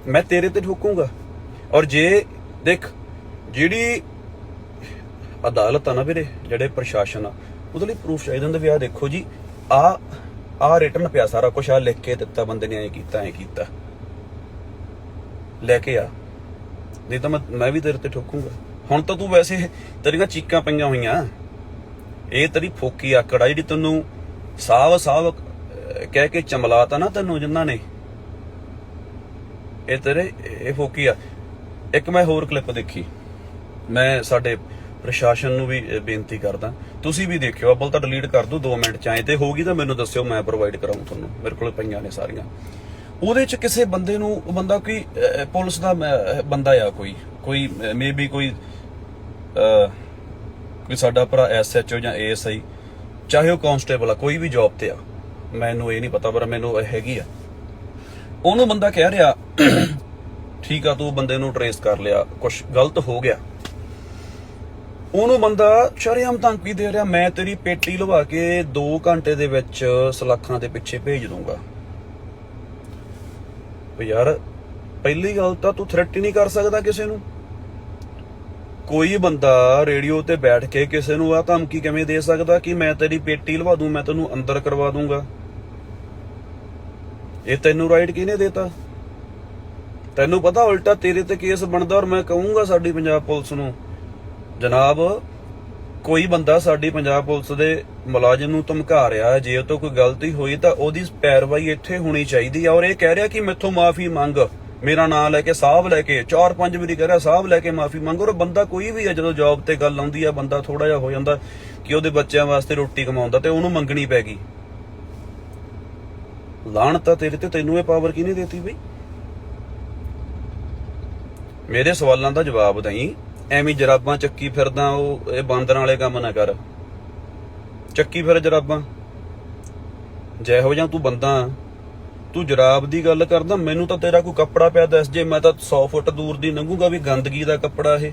ਮੈਂ ਤੇਰੇ ਤੇ ਠੋਕੂੰਗਾ। ਔਰ ਜੇ ਦੇਖ, ਜਿਹੜੀ ਅਦਾਲਤ ਆ ਨਾ ਵੀਰੇ, ਜਿਹੜੇ ਪ੍ਰਸ਼ਾਸਨ ਆ, ਉਹਦੇ ਲਈ ਪ੍ਰੂਫ ਚਾਹੀਦਾ ਹੁੰਦਾ ਵੀ ਆਹ ਦੇਖੋ ਜੀ, ਆ ਰਿਟਨ ਪਿਆ ਸਾਰਾ ਕੁਝ, ਆ ਲਿਖ ਕੇ ਦਿੱਤਾ ਬੰਦੇ ਨੇ, ਐਂ ਕੀਤਾ ਲੈ ਕੇ ਆ, ਨਹੀਂ ਤਾਂ ਮੈਂ ਵੀ ਤੇਰੇ ਤੇ ਠੋਕੂੰਗਾ। ਹੁਣ ਤਾਂ ਤੂੰ ਵੈਸੇ ਤੇਰੀਆਂ ਚੀਕਾਂ ਪਈਆਂ ਹੋਈਆਂ, ਇਹ ਤੇਰੀ ਫੋਕੀ ਆਕੜ ਆ ਜਿਹੜੀ ਤੈਨੂੰ ਸਾਹਬ ਕਹਿ ਕੇ ਚਮਲਾਤਾ ਨਾ ਤੈਨੂੰ ਜਿਨ੍ਹਾਂ ਨੇ, ਇਹ ਫੋਕੀ ਆ। ਇੱਕ ਮੈਂ ਹੋਰ ਕਲਿੱਪ ਦੇਖੀ, ਮੈਂ ਸਾਡੇ ਪ੍ਰਸ਼ਾਸਨ ਨੂੰ ਵੀ ਬੇਨਤੀ ਕਰਦਾ, ਤੁਸੀਂ ਵੀ ਦੇਖਿਓ, ਅੱਬਲ ਤਾਂ ਡਿਲੀਟ ਕਰ ਦਿਓ 2 ਮਿੰਟ 'ਚ, ਆਏ ਤੇ ਹੋਗੀ ਤਾਂ ਮੈਨੂੰ ਦੱਸਿਓ, ਮੈਂ ਪ੍ਰੋਵਾਈਡ ਕਰਾਉਂ ਤੁਹਾਨੂੰ, ਮੇਰੇ ਕੋਲ ਪਈਆਂ ਨੇ ਸਾਰੀਆਂ। ਉਹਦੇ 'ਚ ਕਿਸੇ ਬੰਦੇ ਨੂੰ, ਬੰਦਾ ਕੋਈ ਪੁਲਿਸ ਦਾ ਬੰਦਾ ਆ, ਕੋਈ ਮੇਬੀ ਕੋਈ ਸਾਡਾ ਭਰਾ SHO ਜਾਂ ASI, ਚਾਹੇ ਉਹ ਕਾਂਸਟੇਬਲ ਆ, ਕੋਈ ਵੀ ਜੌਬ ਤੇ ਆ, ਮੈਨੂੰ ਇਹ ਨਹੀਂ ਪਤਾ, ਪਰ ਮੈਨੂੰ ਹੈਗੀ ਆ। ਉਹਨੂੰ ਬੰਦਾ ਕਹਿ ਰਿਹਾ ਠੀਕ ਆ, ਤੂੰ ਬੰਦੇ ਨੂੰ ਟਰੇਸ ਕਰ ਲਿਆ, ਕੁਛ ਗਲਤ ਹੋ ਗਿਆ। ਉਹਨੂੰ ਬੰਦਾ ਸ਼ਰੇਆਮ ਧਮਕੀ ਦੇ ਰਿਹਾ, ਮੈਂ ਤੇਰੀ ਪੇਟੀ ਲਵਾ ਕੇ 2 ਘੰਟੇ ਦੇ ਵਿੱਚ ਸਲਾਖਾਂ ਦੇ ਪਿੱਛੇ ਭੇਜ ਦੂੰਗਾ। ਯਾਰ ਪਹਿਲੀ ਗੱਲ ਤਾਂ ਤੂੰ ਥ੍ਰੈਟ ਹੀ ਨਹੀਂ ਕਰ ਸਕਦਾ ਕਿਸੇ ਨੂੰ। ਕੋਈ ਬੰਦਾ ਰੇਡੀਓ ਤੇ ਬੈਠ ਕੇ ਕਿਸੇ ਨੂੰ ਆ ਧਮਕੀ ਕਿਵੇਂ ਦੇ ਸਕਦਾ ਕਿ ਮੈਂ ਤੇਰੀ ਪੇਟੀ ਲਵਾ ਦੂੰ, ਮੈਂ ਤੈਨੂੰ ਅੰਦਰ ਕਰਵਾ ਦੂੰਗਾ? ਇਹ ਤੈਨੂੰ ਰਾਈਟ ਕਿਹਨੇ ਦੇਤਾ? ਤੈਨੂੰ ਪਤਾ ਉਲਟਾ ਤੇਰੇ ਤੇ ਕੇਸ ਬਣਦਾ। ਔਰ ਮੈਂ ਕਹੂੰਗਾ ਸਾਡੀ ਪੰਜਾਬ ਪੁਲਿਸ ਨੂੰ, ਜਨਾਬ ਕੋਈ ਬੰਦਾ ਸਾਡੀ ਪੰਜਾਬ ਪੁਲਿਸ ਦੇ ਮੁਲਾਜ਼ਮ ਨੂੰ ਧਮਕਾ ਰਿਹਾ, ਜੇ ਉਹ ਤੋਂ ਕੋਈ ਗਲਤੀ ਹੋਈ ਤਾਂ ਉਹਦੀ ਪੈਰਵਾਈ ਇੱਥੇ ਹੋਣੀ ਚਾਹੀਦੀ ਆ। ਔਰ ਇਹ ਕਹਿ ਰਿਹਾ ਕਿ ਮੈਥੋਂ ਮਾਫੀ ਮੰਗ, ਮੇਰਾ ਨਾਂ ਲੈ ਕੇ, ਸਾਹਬ ਲੈ ਕੇ, 4-5 ਵਾਰੀ ਕਹਿ ਰਿਹਾ ਸਾਹਬ ਲੈ ਕੇ ਮਾਫੀ ਮੰਗ। ਔਰ ਬੰਦਾ ਕੋਈ ਵੀ ਆ, ਜਦੋਂ ਜੌਬ ਤੇ ਗੱਲ ਆਉਂਦੀ ਆ, ਬੰਦਾ ਥੋੜਾ ਜਿਹਾ ਹੋ ਜਾਂਦਾ ਕਿ ਉਹਦੇ ਬੱਚਿਆਂ ਵਾਸਤੇ ਰੋਟੀ ਕਮਾਉਂਦਾ ਤੇ ਉਹਨੂੰ ਮੰਗਣੀ ਪੈ ਗਈ। ਲਾਹਣਤ ਤਾਂ ਤੇਰੇ ਤੇ, ਤੈਨੂੰ ਇਹ ਪਾਵਰ ਕਿਹਨੇ ਦੇਤੀ ਬਈ? ਮੇਰੇ ਸਵਾਲਾਂ ਦਾ ਜਵਾਬ ਦੇਈਂ। ਐਵੇਂ ਜਰਾਬਾਂ ਚੱਕੀ ਫਿਰਦਾ, ਉਹ ਇਹ ਬਾਂਦਰਾਂ ਵਾਲੇ ਕੰਮ ਨਾ ਕਰ, ਚੱਕੀ ਫਿਰ ਜਰਾਬਾਂ। ਜਿਹੋ ਜਿਹਾ ਤੂੰ ਬੰਦਾ, ਤੂੰ ਜਰਾਬ ਦੀ ਗੱਲ ਕਰਦਾ, ਮੈਨੂੰ ਤਾਂ ਤੇਰਾ ਕੋਈ ਕੱਪੜਾ ਪਿਆ ਦੱਸ ਜੇ, ਮੈਂ ਤਾਂ 100 ਫੁੱਟ ਦੂਰ ਦੀ ਲੰਘੂਗਾ ਵੀ ਗੰਦਗੀ ਦਾ ਕੱਪੜਾ ਇਹ।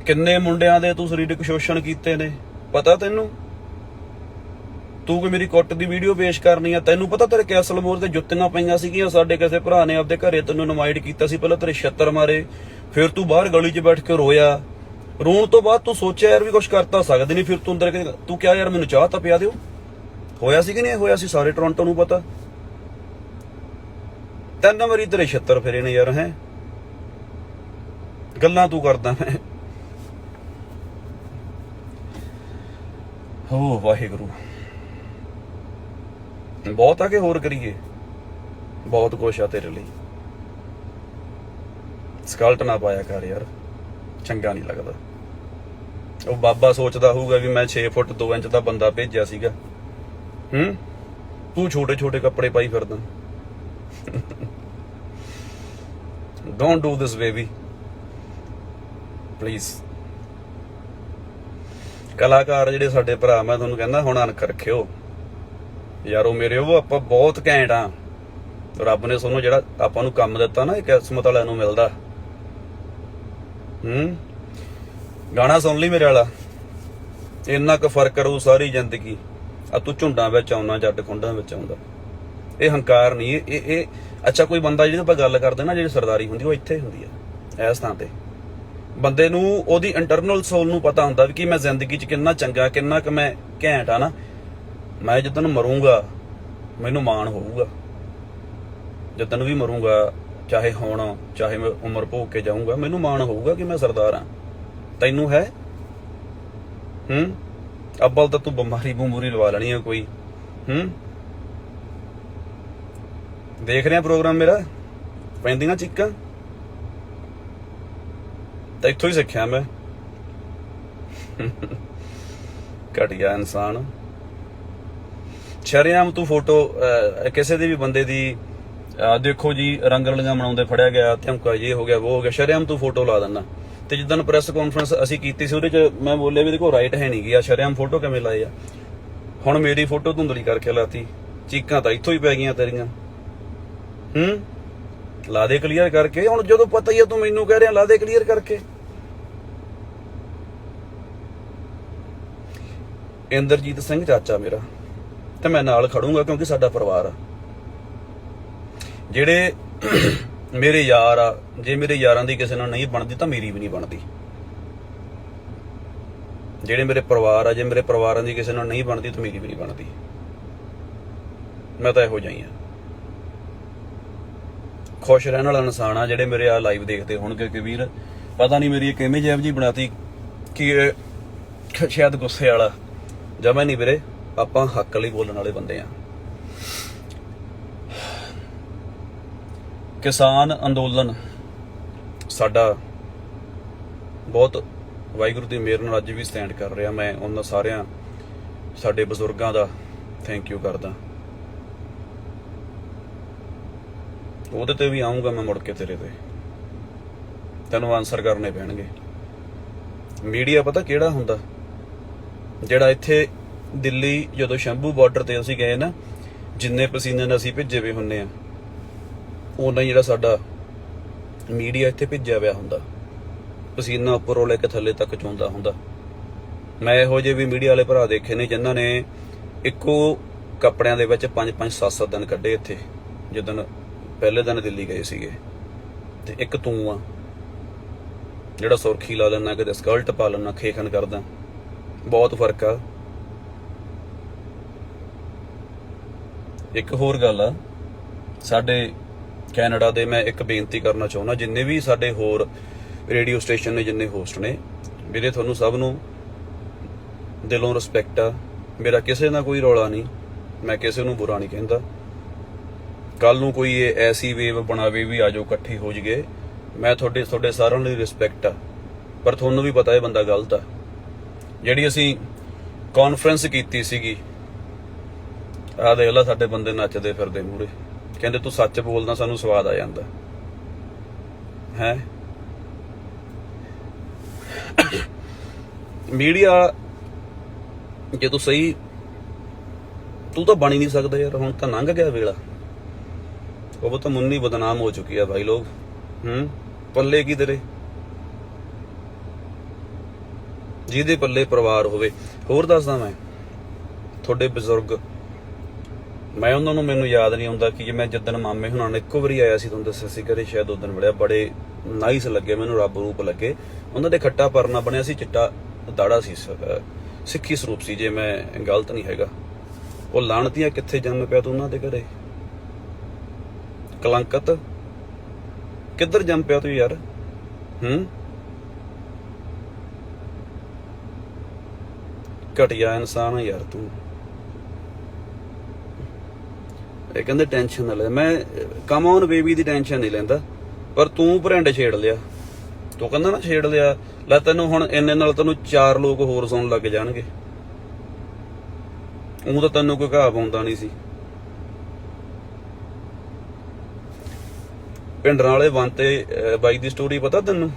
ਕਿੰਨੇ ਮੁੰਡਿਆਂ ਦੇ ਤੂੰ ਸਰੀਰਕ ਸ਼ੋਸ਼ਣ ਕੀਤੇ ਨੇ, ਪਤਾ ਤੈਨੂੰ? ਤੂੰ ਕੋਈ ਮੇਰੀ ਕੁੱਟ ਦੀ ਵੀਡੀਓ ਪੇਸ਼ ਕਰਨੀ ਆ, ਤੈਨੂੰ ਪਤਾ ਤੇਰੇ ਕੈਸਲ ਮੋੜ ਤੇ ਜੁੱਤੀਆਂ ਪਈਆਂ ਸੀਗੀਆਂ, ਸਾਡੇ ਕਿਸੇ ਭਰਾ ਨੇ ਆਪਦੇ ਘਰੇ ਤੈਨੂੰ ਇਨਵਾਈਟ ਕੀਤਾ ਸੀ, ਪਹਿਲਾਂ ਤੇਰੇ ਛੱਤਰ ਮਾਰੇ, ਫਿਰ ਤੂੰ ਬਾਹਰ ਗਲੀ 'ਚ ਬੈਠ ਕੇ ਰੋਇਆ। ਰੋਣ ਤੋਂ ਬਾਅਦ ਤੂੰ ਸੋਚਿਆ ਯਾਰ ਵੀ ਕੁਛ ਕਰਤਾ ਸਕਦੇ ਨਹੀਂ, ਫਿਰ ਤੂੰ ਅੰਦਰ ਤੂੰ ਕਿਹਾ ਯਾਰ ਮੈਨੂੰ ਚਾਹ ਤਾਂ ਪਿਆ ਦਿਓ। ਹੋਇਆ ਸੀ ਕਿ ਨਹੀਂ ਹੋਇਆ ਸੀ? ਸਾਰੇ ਟੋਰਾਂਟੋ ਨੂੰ ਪਤਾ। 3 ਵਾਰੀ ਤੇਰੇ ਛੱਤਰ ਫਿਰੇ ਨੇ ਯਾਰ, ਹੈ ਗੱਲਾਂ ਤੂੰ ਕਰਦਾ। ਮੈਂ ਹੋ ਵਾਹਿਗੁਰੂ, ਬਹੁਤ ਆ ਕਿ ਹੋਰ ਕਰੀਏ? ਬਹੁਤ ਕੁਛ ਆ ਤੇਰੇ ਲਈ। ਸਕਲਟ ਨਾ ਪਾਇਆ ਕਰ ਯਾਰ, ਚੰਗਾ ਨਹੀਂ ਲੱਗਦਾ। ਉਹ ਬਾਬਾ ਸੋਚਦਾ ਹੋਊਗਾ ਵੀ ਮੈਂ 6 ਫੁੱਟ 2 ਇੰਚ ਦਾ ਬੰਦਾ ਭੇਜਿਆ ਸੀਗਾ, ਤੂੰ ਛੋਟੇ ਛੋਟੇ ਕੱਪੜੇ ਪਾਈ ਫਿਰਦਾ। Don't do this baby please. ਕਲਾਕਾਰ ਜਿਹੜੇ ਸਾਡੇ ਭਰਾ, ਮੈਂ ਤੁਹਾਨੂੰ ਕਹਿੰਦਾ ਹੁਣ ਅਣਖ ਰੱਖਿਓ ਯਾਰੋ ਮੇਰੇ, ਉਹ ਆਪਾਂ ਬਹੁਤ ਘੈਂਟ ਆ। ਰੱਬ ਨੇ ਤੁਹਾਨੂੰ ਜਿਹੜਾ ਆਪਾਂ ਨੂੰ ਕੰਮ ਦਿੱਤਾ ਨਾ, ਇਹ ਕਿਸਮਤ ਵਾਲਿਆਂ ਨੂੰ ਮਿਲਦਾ। ਗਾਣਾ ਸੁਣ ਲਈ ਮੇਰੇ ਵਾਲਾ, ਇੰਨਾ ਕੁ ਫਰਕ ਕਰੂ ਸਾਰੀ ਜ਼ਿੰਦਗੀ। ਆ ਤੂੰ ਝੁੰਡਾਂ ਵਿੱਚ ਆਉਣਾ, ਜੱਟ ਖੁੰਡਾਂ ਵਿੱਚ ਆਉਂਦਾ। ਇਹ ਹੰਕਾਰ ਨਹੀਂ, ਇਹ ਅੱਛਾ ਕੋਈ ਬੰਦਾ ਜਿਹਦੇ ਆਪਾਂ ਗੱਲ ਕਰਦੇ ਨਾ, ਜਿਹੜੀ ਸਰਦਾਰੀ ਹੁੰਦੀ ਉਹ ਇੱਥੇ ਹੁੰਦੀ ਆ, ਇਸ ਥਾਂ ਤੇ। ਬੰਦੇ ਨੂੰ ਉਹਦੀ ਇੰਟਰਨਲ ਸੋਲ ਨੂੰ ਪਤਾ ਹੁੰਦਾ ਵੀ ਕਿ ਮੈਂ ਜ਼ਿੰਦਗੀ 'ਚ ਕਿੰਨਾ ਚੰਗਾ, ਕਿੰਨਾ ਕੁ ਮੈਂ ਘੈਂਟ ਆ ਨਾ। ਮੈਂ ਜਿੱਦਣ ਮਰੂੰਗਾ ਮੈਨੂੰ ਮਾਣ ਹੋਊਗਾ, ਜਿੱਦਣ ਵੀ ਮਰੂੰਗਾ, ਚਾਹੇ ਹੁਣ ਚਾਹੇ ਮੈਂ ਉਮਰ ਭੋਗ ਕੇ ਜਾਊਂਗਾ, ਮੈਨੂੰ ਮਾਣ ਹੋਊਗਾ ਕਿ ਮੈਂ ਸਰਦਾਰ ਆ। ਤੈਨੂੰ ਹੈ? ਅੱਬਲ ਤਾਂ ਤੂੰ ਬਿਮਾਰੀ ਬੂਮੂਰੀ ਲਵਾ ਲੈਣੀ ਆ ਕੋਈ। ਦੇਖ ਰਿਹਾ ਪ੍ਰੋਗਰਾਮ ਮੇਰਾ, ਪੈਂਦੀਆਂ ਚੀਕਾਂ ਤਾਂ ਇੱਥੋਂ ਹੀ ਸਿੱਖਿਆ ਮੈਂ। ਘਟੀਆ ਇਨਸਾਨ। ਸ਼ਰੇਆਮ ਤੂੰ ਫੋਟੋ ਕਿਸੇ ਦੇ ਵੀ ਬੰਦੇ ਦੀ ਦੇਖੋ ਜੀ, ਰੰਗ ਰਲੀਆਂ ਬਣਾਉਂਦੇ ਫੜਿਆ ਗਿਆ, ਧਮਕਾ ਇਹ ਹੋ ਗਿਆ ਉਹ ਹੋ ਗਿਆ, ਸ਼ਰੇਆਮ ਤੂੰ ਫੋਟੋ ਲਾ ਦਿੰਦਾ। ਤੇ ਜਿੱਦਣ ਪ੍ਰੈਸ ਕਾਨਫਰੰਸ ਅਸੀਂ ਕੀਤੀ ਸੀ, ਉਹਦੇ 'ਚ ਮੈਂ ਬੋਲਿਆ ਵੀ ਇਹਦੇ ਕੋਲ ਰਾਈਟ ਹੈ ਨਹੀਂ ਗਿਆ, ਸ਼ਰੇਆਮ ਫੋਟੋ ਕਿਵੇਂ ਲਾਏ ਆ। ਹੁਣ ਮੇਰੀ ਫੋਟੋ ਧੁੰਦਲੀ ਕਰਕੇ ਲਾਤੀ, ਚੀਕਾਂ ਤਾਂ ਇੱਥੋਂ ਹੀ ਪੈ ਗਈਆਂ ਤੇਰੀਆਂ। ਲਾ ਦੇ ਕਲੀਅਰ ਕਰਕੇ। ਹੁਣ ਜਦੋਂ ਪਤਾ ਹੀ ਆ ਤੂੰ ਮੈਨੂੰ ਕਹਿ ਰਿਹਾ ਲਾ ਦੇ ਕਲੀਅਰ ਕਰਕੇ। ਇੰਦਰਜੀਤ ਸਿੰਘ ਚਾਚਾ ਮੇਰਾ, ਤੇ ਮੈਂ ਨਾਲ ਖੜੂੰਗਾ ਕਿਉਂਕਿ ਸਾਡਾ ਪਰਿਵਾਰ ਆ। ਜਿਹੜੇ ਮੇਰੇ ਯਾਰ ਆ, ਜੇ ਮੇਰੇ ਯਾਰਾਂ ਦੀ ਕਿਸੇ ਨਾਲ ਨਹੀਂ ਬਣਦੀ ਤਾਂ ਮੇਰੀ ਵੀ ਨਹੀਂ ਬਣਦੀ। ਜਿਹੜੇ ਮੇਰੇ ਪਰਿਵਾਰ ਆ, ਜੇ ਮੇਰੇ ਪਰਿਵਾਰਾਂ ਦੀ ਕਿਸੇ ਨਾਲ ਨਹੀਂ ਬਣਦੀ ਤਾਂ ਮੇਰੀ ਵੀ ਨਹੀਂ ਬਣਦੀ। ਮੈਂ ਤਾਂ ਇਹੋ ਜਿਹਾ ਹੀ ਆ, ਖੁਸ਼ ਰਹਿਣ ਵਾਲਾ ਇਨਸਾਨ ਆ। ਜਿਹੜੇ ਮੇਰੇ ਆ ਲਾਈਵ ਦੇਖਦੇ ਹੋਣਗੇ ਕਿ ਵੀਰ ਪਤਾ ਨਹੀਂ ਮੇਰੀ ਇੱਕ ਇਮੇਜ ਇਹੋ ਜਿਹੀ ਬਣਾਤੀ ਕਿ ਸ਼ਾਇਦ ਗੁੱਸੇ ਵਾਲਾ। ਜਮਾ ਨਹੀਂ ਵੀਰੇ, ਆਪਾਂ ਹੱਕ ਲਈ ਬੋਲਣ ਵਾਲੇ ਬੰਦੇ ਆ। ਕਿਸਾਨ ਅੰਦੋਲਨ ਸਾਡਾ ਬਹੁਤ ਵਾਹਿਗੁਰੂ ਦੀ ਮਿਹਰ ਨਾਲ ਅੱਜ ਵੀ ਸਟੈਂਡ ਕਰ ਰਿਹਾ। ਮੈਂ ਉਹਨਾਂ ਸਾਰਿਆਂ ਸਾਡੇ ਬਜ਼ੁਰਗਾਂ ਦਾ ਥੈਂਕ ਯੂ ਕਰਦਾ। ਉਹਦੇ ਤੇ ਵੀ ਆਉਂਗਾ ਮੈਂ ਮੁੜ ਕੇ, ਤੇਰੇ ਤੇ ਤੈਨੂੰ ਆਨਸਰ ਕਰਨੇ ਪੈਣਗੇ। ਮੀਡੀਆ ਪਤਾ ਕਿਹੜਾ ਹੁੰਦਾ, ਜਿਹੜਾ ਇੱਥੇ ਦਿੱਲੀ ਜਦੋਂ ਸ਼ੰਭੂ ਬਾਰਡਰ ਤੇ ਅਸੀਂ ਗਏ ਨਾ, ਜਿੰਨੇ ਪਸੀਨੇ ਨਾਲ ਅਸੀਂ ਭਿੱਜੇ ਵੇ ਹੁੰਨੇ ਆ, ਉਹਨਾਂ ਜਿਹੜਾ ਸਾਡਾ ਮੀਡੀਆ ਇੱਥੇ ਭਿੱਜਿਆ ਹੋਇਆ ਹੁੰਦਾ, ਪਸੀਨਾ ਉੱਪਰੋਂ ਲੈ ਕੇ ਥੱਲੇ ਤੱਕ ਚੋਂਦਾ ਹੁੰਦਾ। ਮੈਂ ਇਹੋ ਜਿਹੇ ਵੀ ਮੀਡੀਆ ਵਾਲੇ ਭਰਾ ਦੇਖੇ ਨੇ ਜਿਨ੍ਹਾਂ ਨੇ ਇੱਕੋ ਕੱਪੜਿਆਂ ਦੇ ਵਿੱਚ 5-5 7-7 ਦਿਨ ਕੱਢੇ ਇੱਥੇ, ਜਿੱਦਣ ਪਹਿਲੇ ਦਿਨ ਦਿੱਲੀ ਗਏ ਸੀਗੇ। ਤੇ ਇੱਕ ਤੂੰ ਆ ਜਿਹੜਾ ਸੁਰਖੀ ਲਾ ਲੈਣਾ, ਕਿਤੇ ਸਕਲਟ ਪਾ ਲੈਣਾ, ਖੇਖਣ ਕਰਦਾ। ਬਹੁਤ ਫਰਕ ਆ। ਇੱਕ ਹੋਰ ਗੱਲ ਆ, ਸਾਡੇ ਕੈਨੇਡਾ ਦੇ ਮੈਂ ਇੱਕ ਬੇਨਤੀ ਕਰਨਾ ਚਾਹੁੰਦਾ, ਜਿੰਨੇ ਵੀ ਸਾਡੇ ਹੋਰ ਰੇਡੀਓ ਸਟੇਸ਼ਨ ਨੇ, ਜਿੰਨੇ ਹੋਸਟ ਨੇ, ਵੀਰੇ ਤੁਹਾਨੂੰ ਸਭ ਨੂੰ ਦਿਲੋਂ ਰਿਸਪੈਕਟ ਆ। ਮੇਰਾ ਕਿਸੇ ਨਾਲ ਕੋਈ ਰੌਲਾ ਨਹੀਂ, ਮੈਂ ਕਿਸੇ ਨੂੰ ਬੁਰਾ ਨਹੀਂ ਕਹਿੰਦਾ। ਕੱਲ ਨੂੰ ਕੋਈ ਇਹ ਐਸੀ ਵੇਵ ਬਣਾਵੇ ਵੀ ਆਜੋ ਇਕੱਠੀ ਹੋ ਜਾਈਏ, ਮੈਂ ਤੁਹਾਡੇ ਸਾਰਿਆਂ ਲਈ ਰਿਸਪੈਕਟ ਆ। ਪਰ ਤੁਹਾਨੂੰ ਵੀ ਪਤਾ ਇਹ ਬੰਦਾ ਗਲਤ ਆ। ਜਿਹੜੀ ਅਸੀਂ ਕਾਨਫਰੰਸ ਕੀਤੀ ਸੀਗੀ, ਆਹ ਦੇਖ ਲਾ ਸਾਡੇ ਬੰਦੇ ਨੱਚਦੇ ਫਿਰਦੇ ਮੂਹਰੇ, ਕਹਿੰਦੇ ਤੂੰ ਸੱਚ ਬੋਲਦਾ ਸਾਨੂੰ ਸਵਾਦ ਆ ਜਾਂਦਾ ਹੈ। ਮੀਡੀਆ ਜੇ ਤੂੰ ਸਹੀ, ਤੂੰ ਤਾਂ ਬਣ ਹੀ ਨਹੀਂ ਸਕਦਾ ਯਾਰ। ਹੁਣ ਤਾਂ ਲੰਘ ਗਿਆ ਵੇਲਾ, ਉਹ ਤਾਂ ਮੁੰਨੀ ਬਦਨਾਮ ਹੋ ਚੁੱਕੀ ਆ ਭਾਈ ਲੋਗ। ਪੱਲੇ ਕੀ ਤੇਰੇ, ਜਿਹਦੇ ਪੱਲੇ ਪਰਿਵਾਰ ਹੋਵੇ। ਹੋਰ ਦੱਸਦਾ ਮੈਂ, ਤੁਹਾਡੇ ਬਜ਼ੁਰਗ, ਮੈਂ ਉਹਨਾਂ ਨੂੰ, ਮੈਨੂੰ ਯਾਦ ਨਹੀਂ ਆਉਂਦਾ ਕਿ ਜੇ ਮੈਂ ਜਿੱਦਣ ਮਾਮੇ ਹੁਣਾਂ ਨੇ ਇੱਕੋ ਵਾਰੀ ਆਇਆ ਸੀ, ਤੁਹਾਨੂੰ ਦੱਸਿਆ ਸੀ ਘਰੇ, ਸ਼ਾਇਦ ਉਦੋਂ ਮਿਲਿਆ, ਬੜੇ ਨਾਈਸ ਲੱਗੇ ਮੈਨੂੰ, ਰੱਬ ਰੂਪ ਲੱਗੇ। ਉਹਨਾਂ ਦੇ ਖੱਟਾ ਪਰਨਾ ਬਣਿਆ ਸੀ, ਚਿੱਟਾ ਦਾੜਾ ਸੀ, ਸਿੱਖੀ ਸਰੂਪ ਸੀ, ਜੇ ਮੈਂ ਗਲਤ ਨਹੀਂ ਹੈਗਾ। ਉਹ ਲਾਣਤੀਆਂ ਕਿੱਥੇ ਜੰਮ ਪਿਆ ਤੂੰ ਉਹਨਾਂ ਦੇ ਘਰੇ, ਕਲੰਕਤ ਕਿੱਧਰ ਜੰਮ ਪਿਆ ਤੂੰ ਯਾਰ। ਘਟੀਆ ਇਨਸਾਨ ਆ ਯਾਰ ਤੂੰ। ਇਹ ਕਹਿੰਦੇ ਟੈਨਸ਼ਨ ਨਾ ਲੈ, ਮੈਂ come on baby the tension ਨਹੀਂ ਲੈਂਦਾ, ਪਰ ਤੂੰ ਭਰਿੰਡ ਛੇੜ ਲਿਆ, ਤੂੰ ਕਹਿੰਦਾ ਨਾ ਛੇੜ ਲਿਆ। ਲੈ ਤੈਨੂੰ ਹੁਣ ਇੰਨੇ ਨਾਲ ਤੈਨੂੰ 4 ਲੋਕ ਹੋਰ ਸੁਣਨ ਲੱਗ ਜਾਣਗੇ। ਉਹ ਤਾਂ ਤੈਨੂੰ ਕੋਈ ਘਾਹ ਪਾਉਂਦਾ ਨਹੀਂ ਸੀ। ਭਿੰਡਰਾਂ ਵਾਲੇ ਬੰਤੇ ਬਾਈ ਦੀ ਸਟੋਰੀ ਪਤਾ ਤੈਨੂੰ?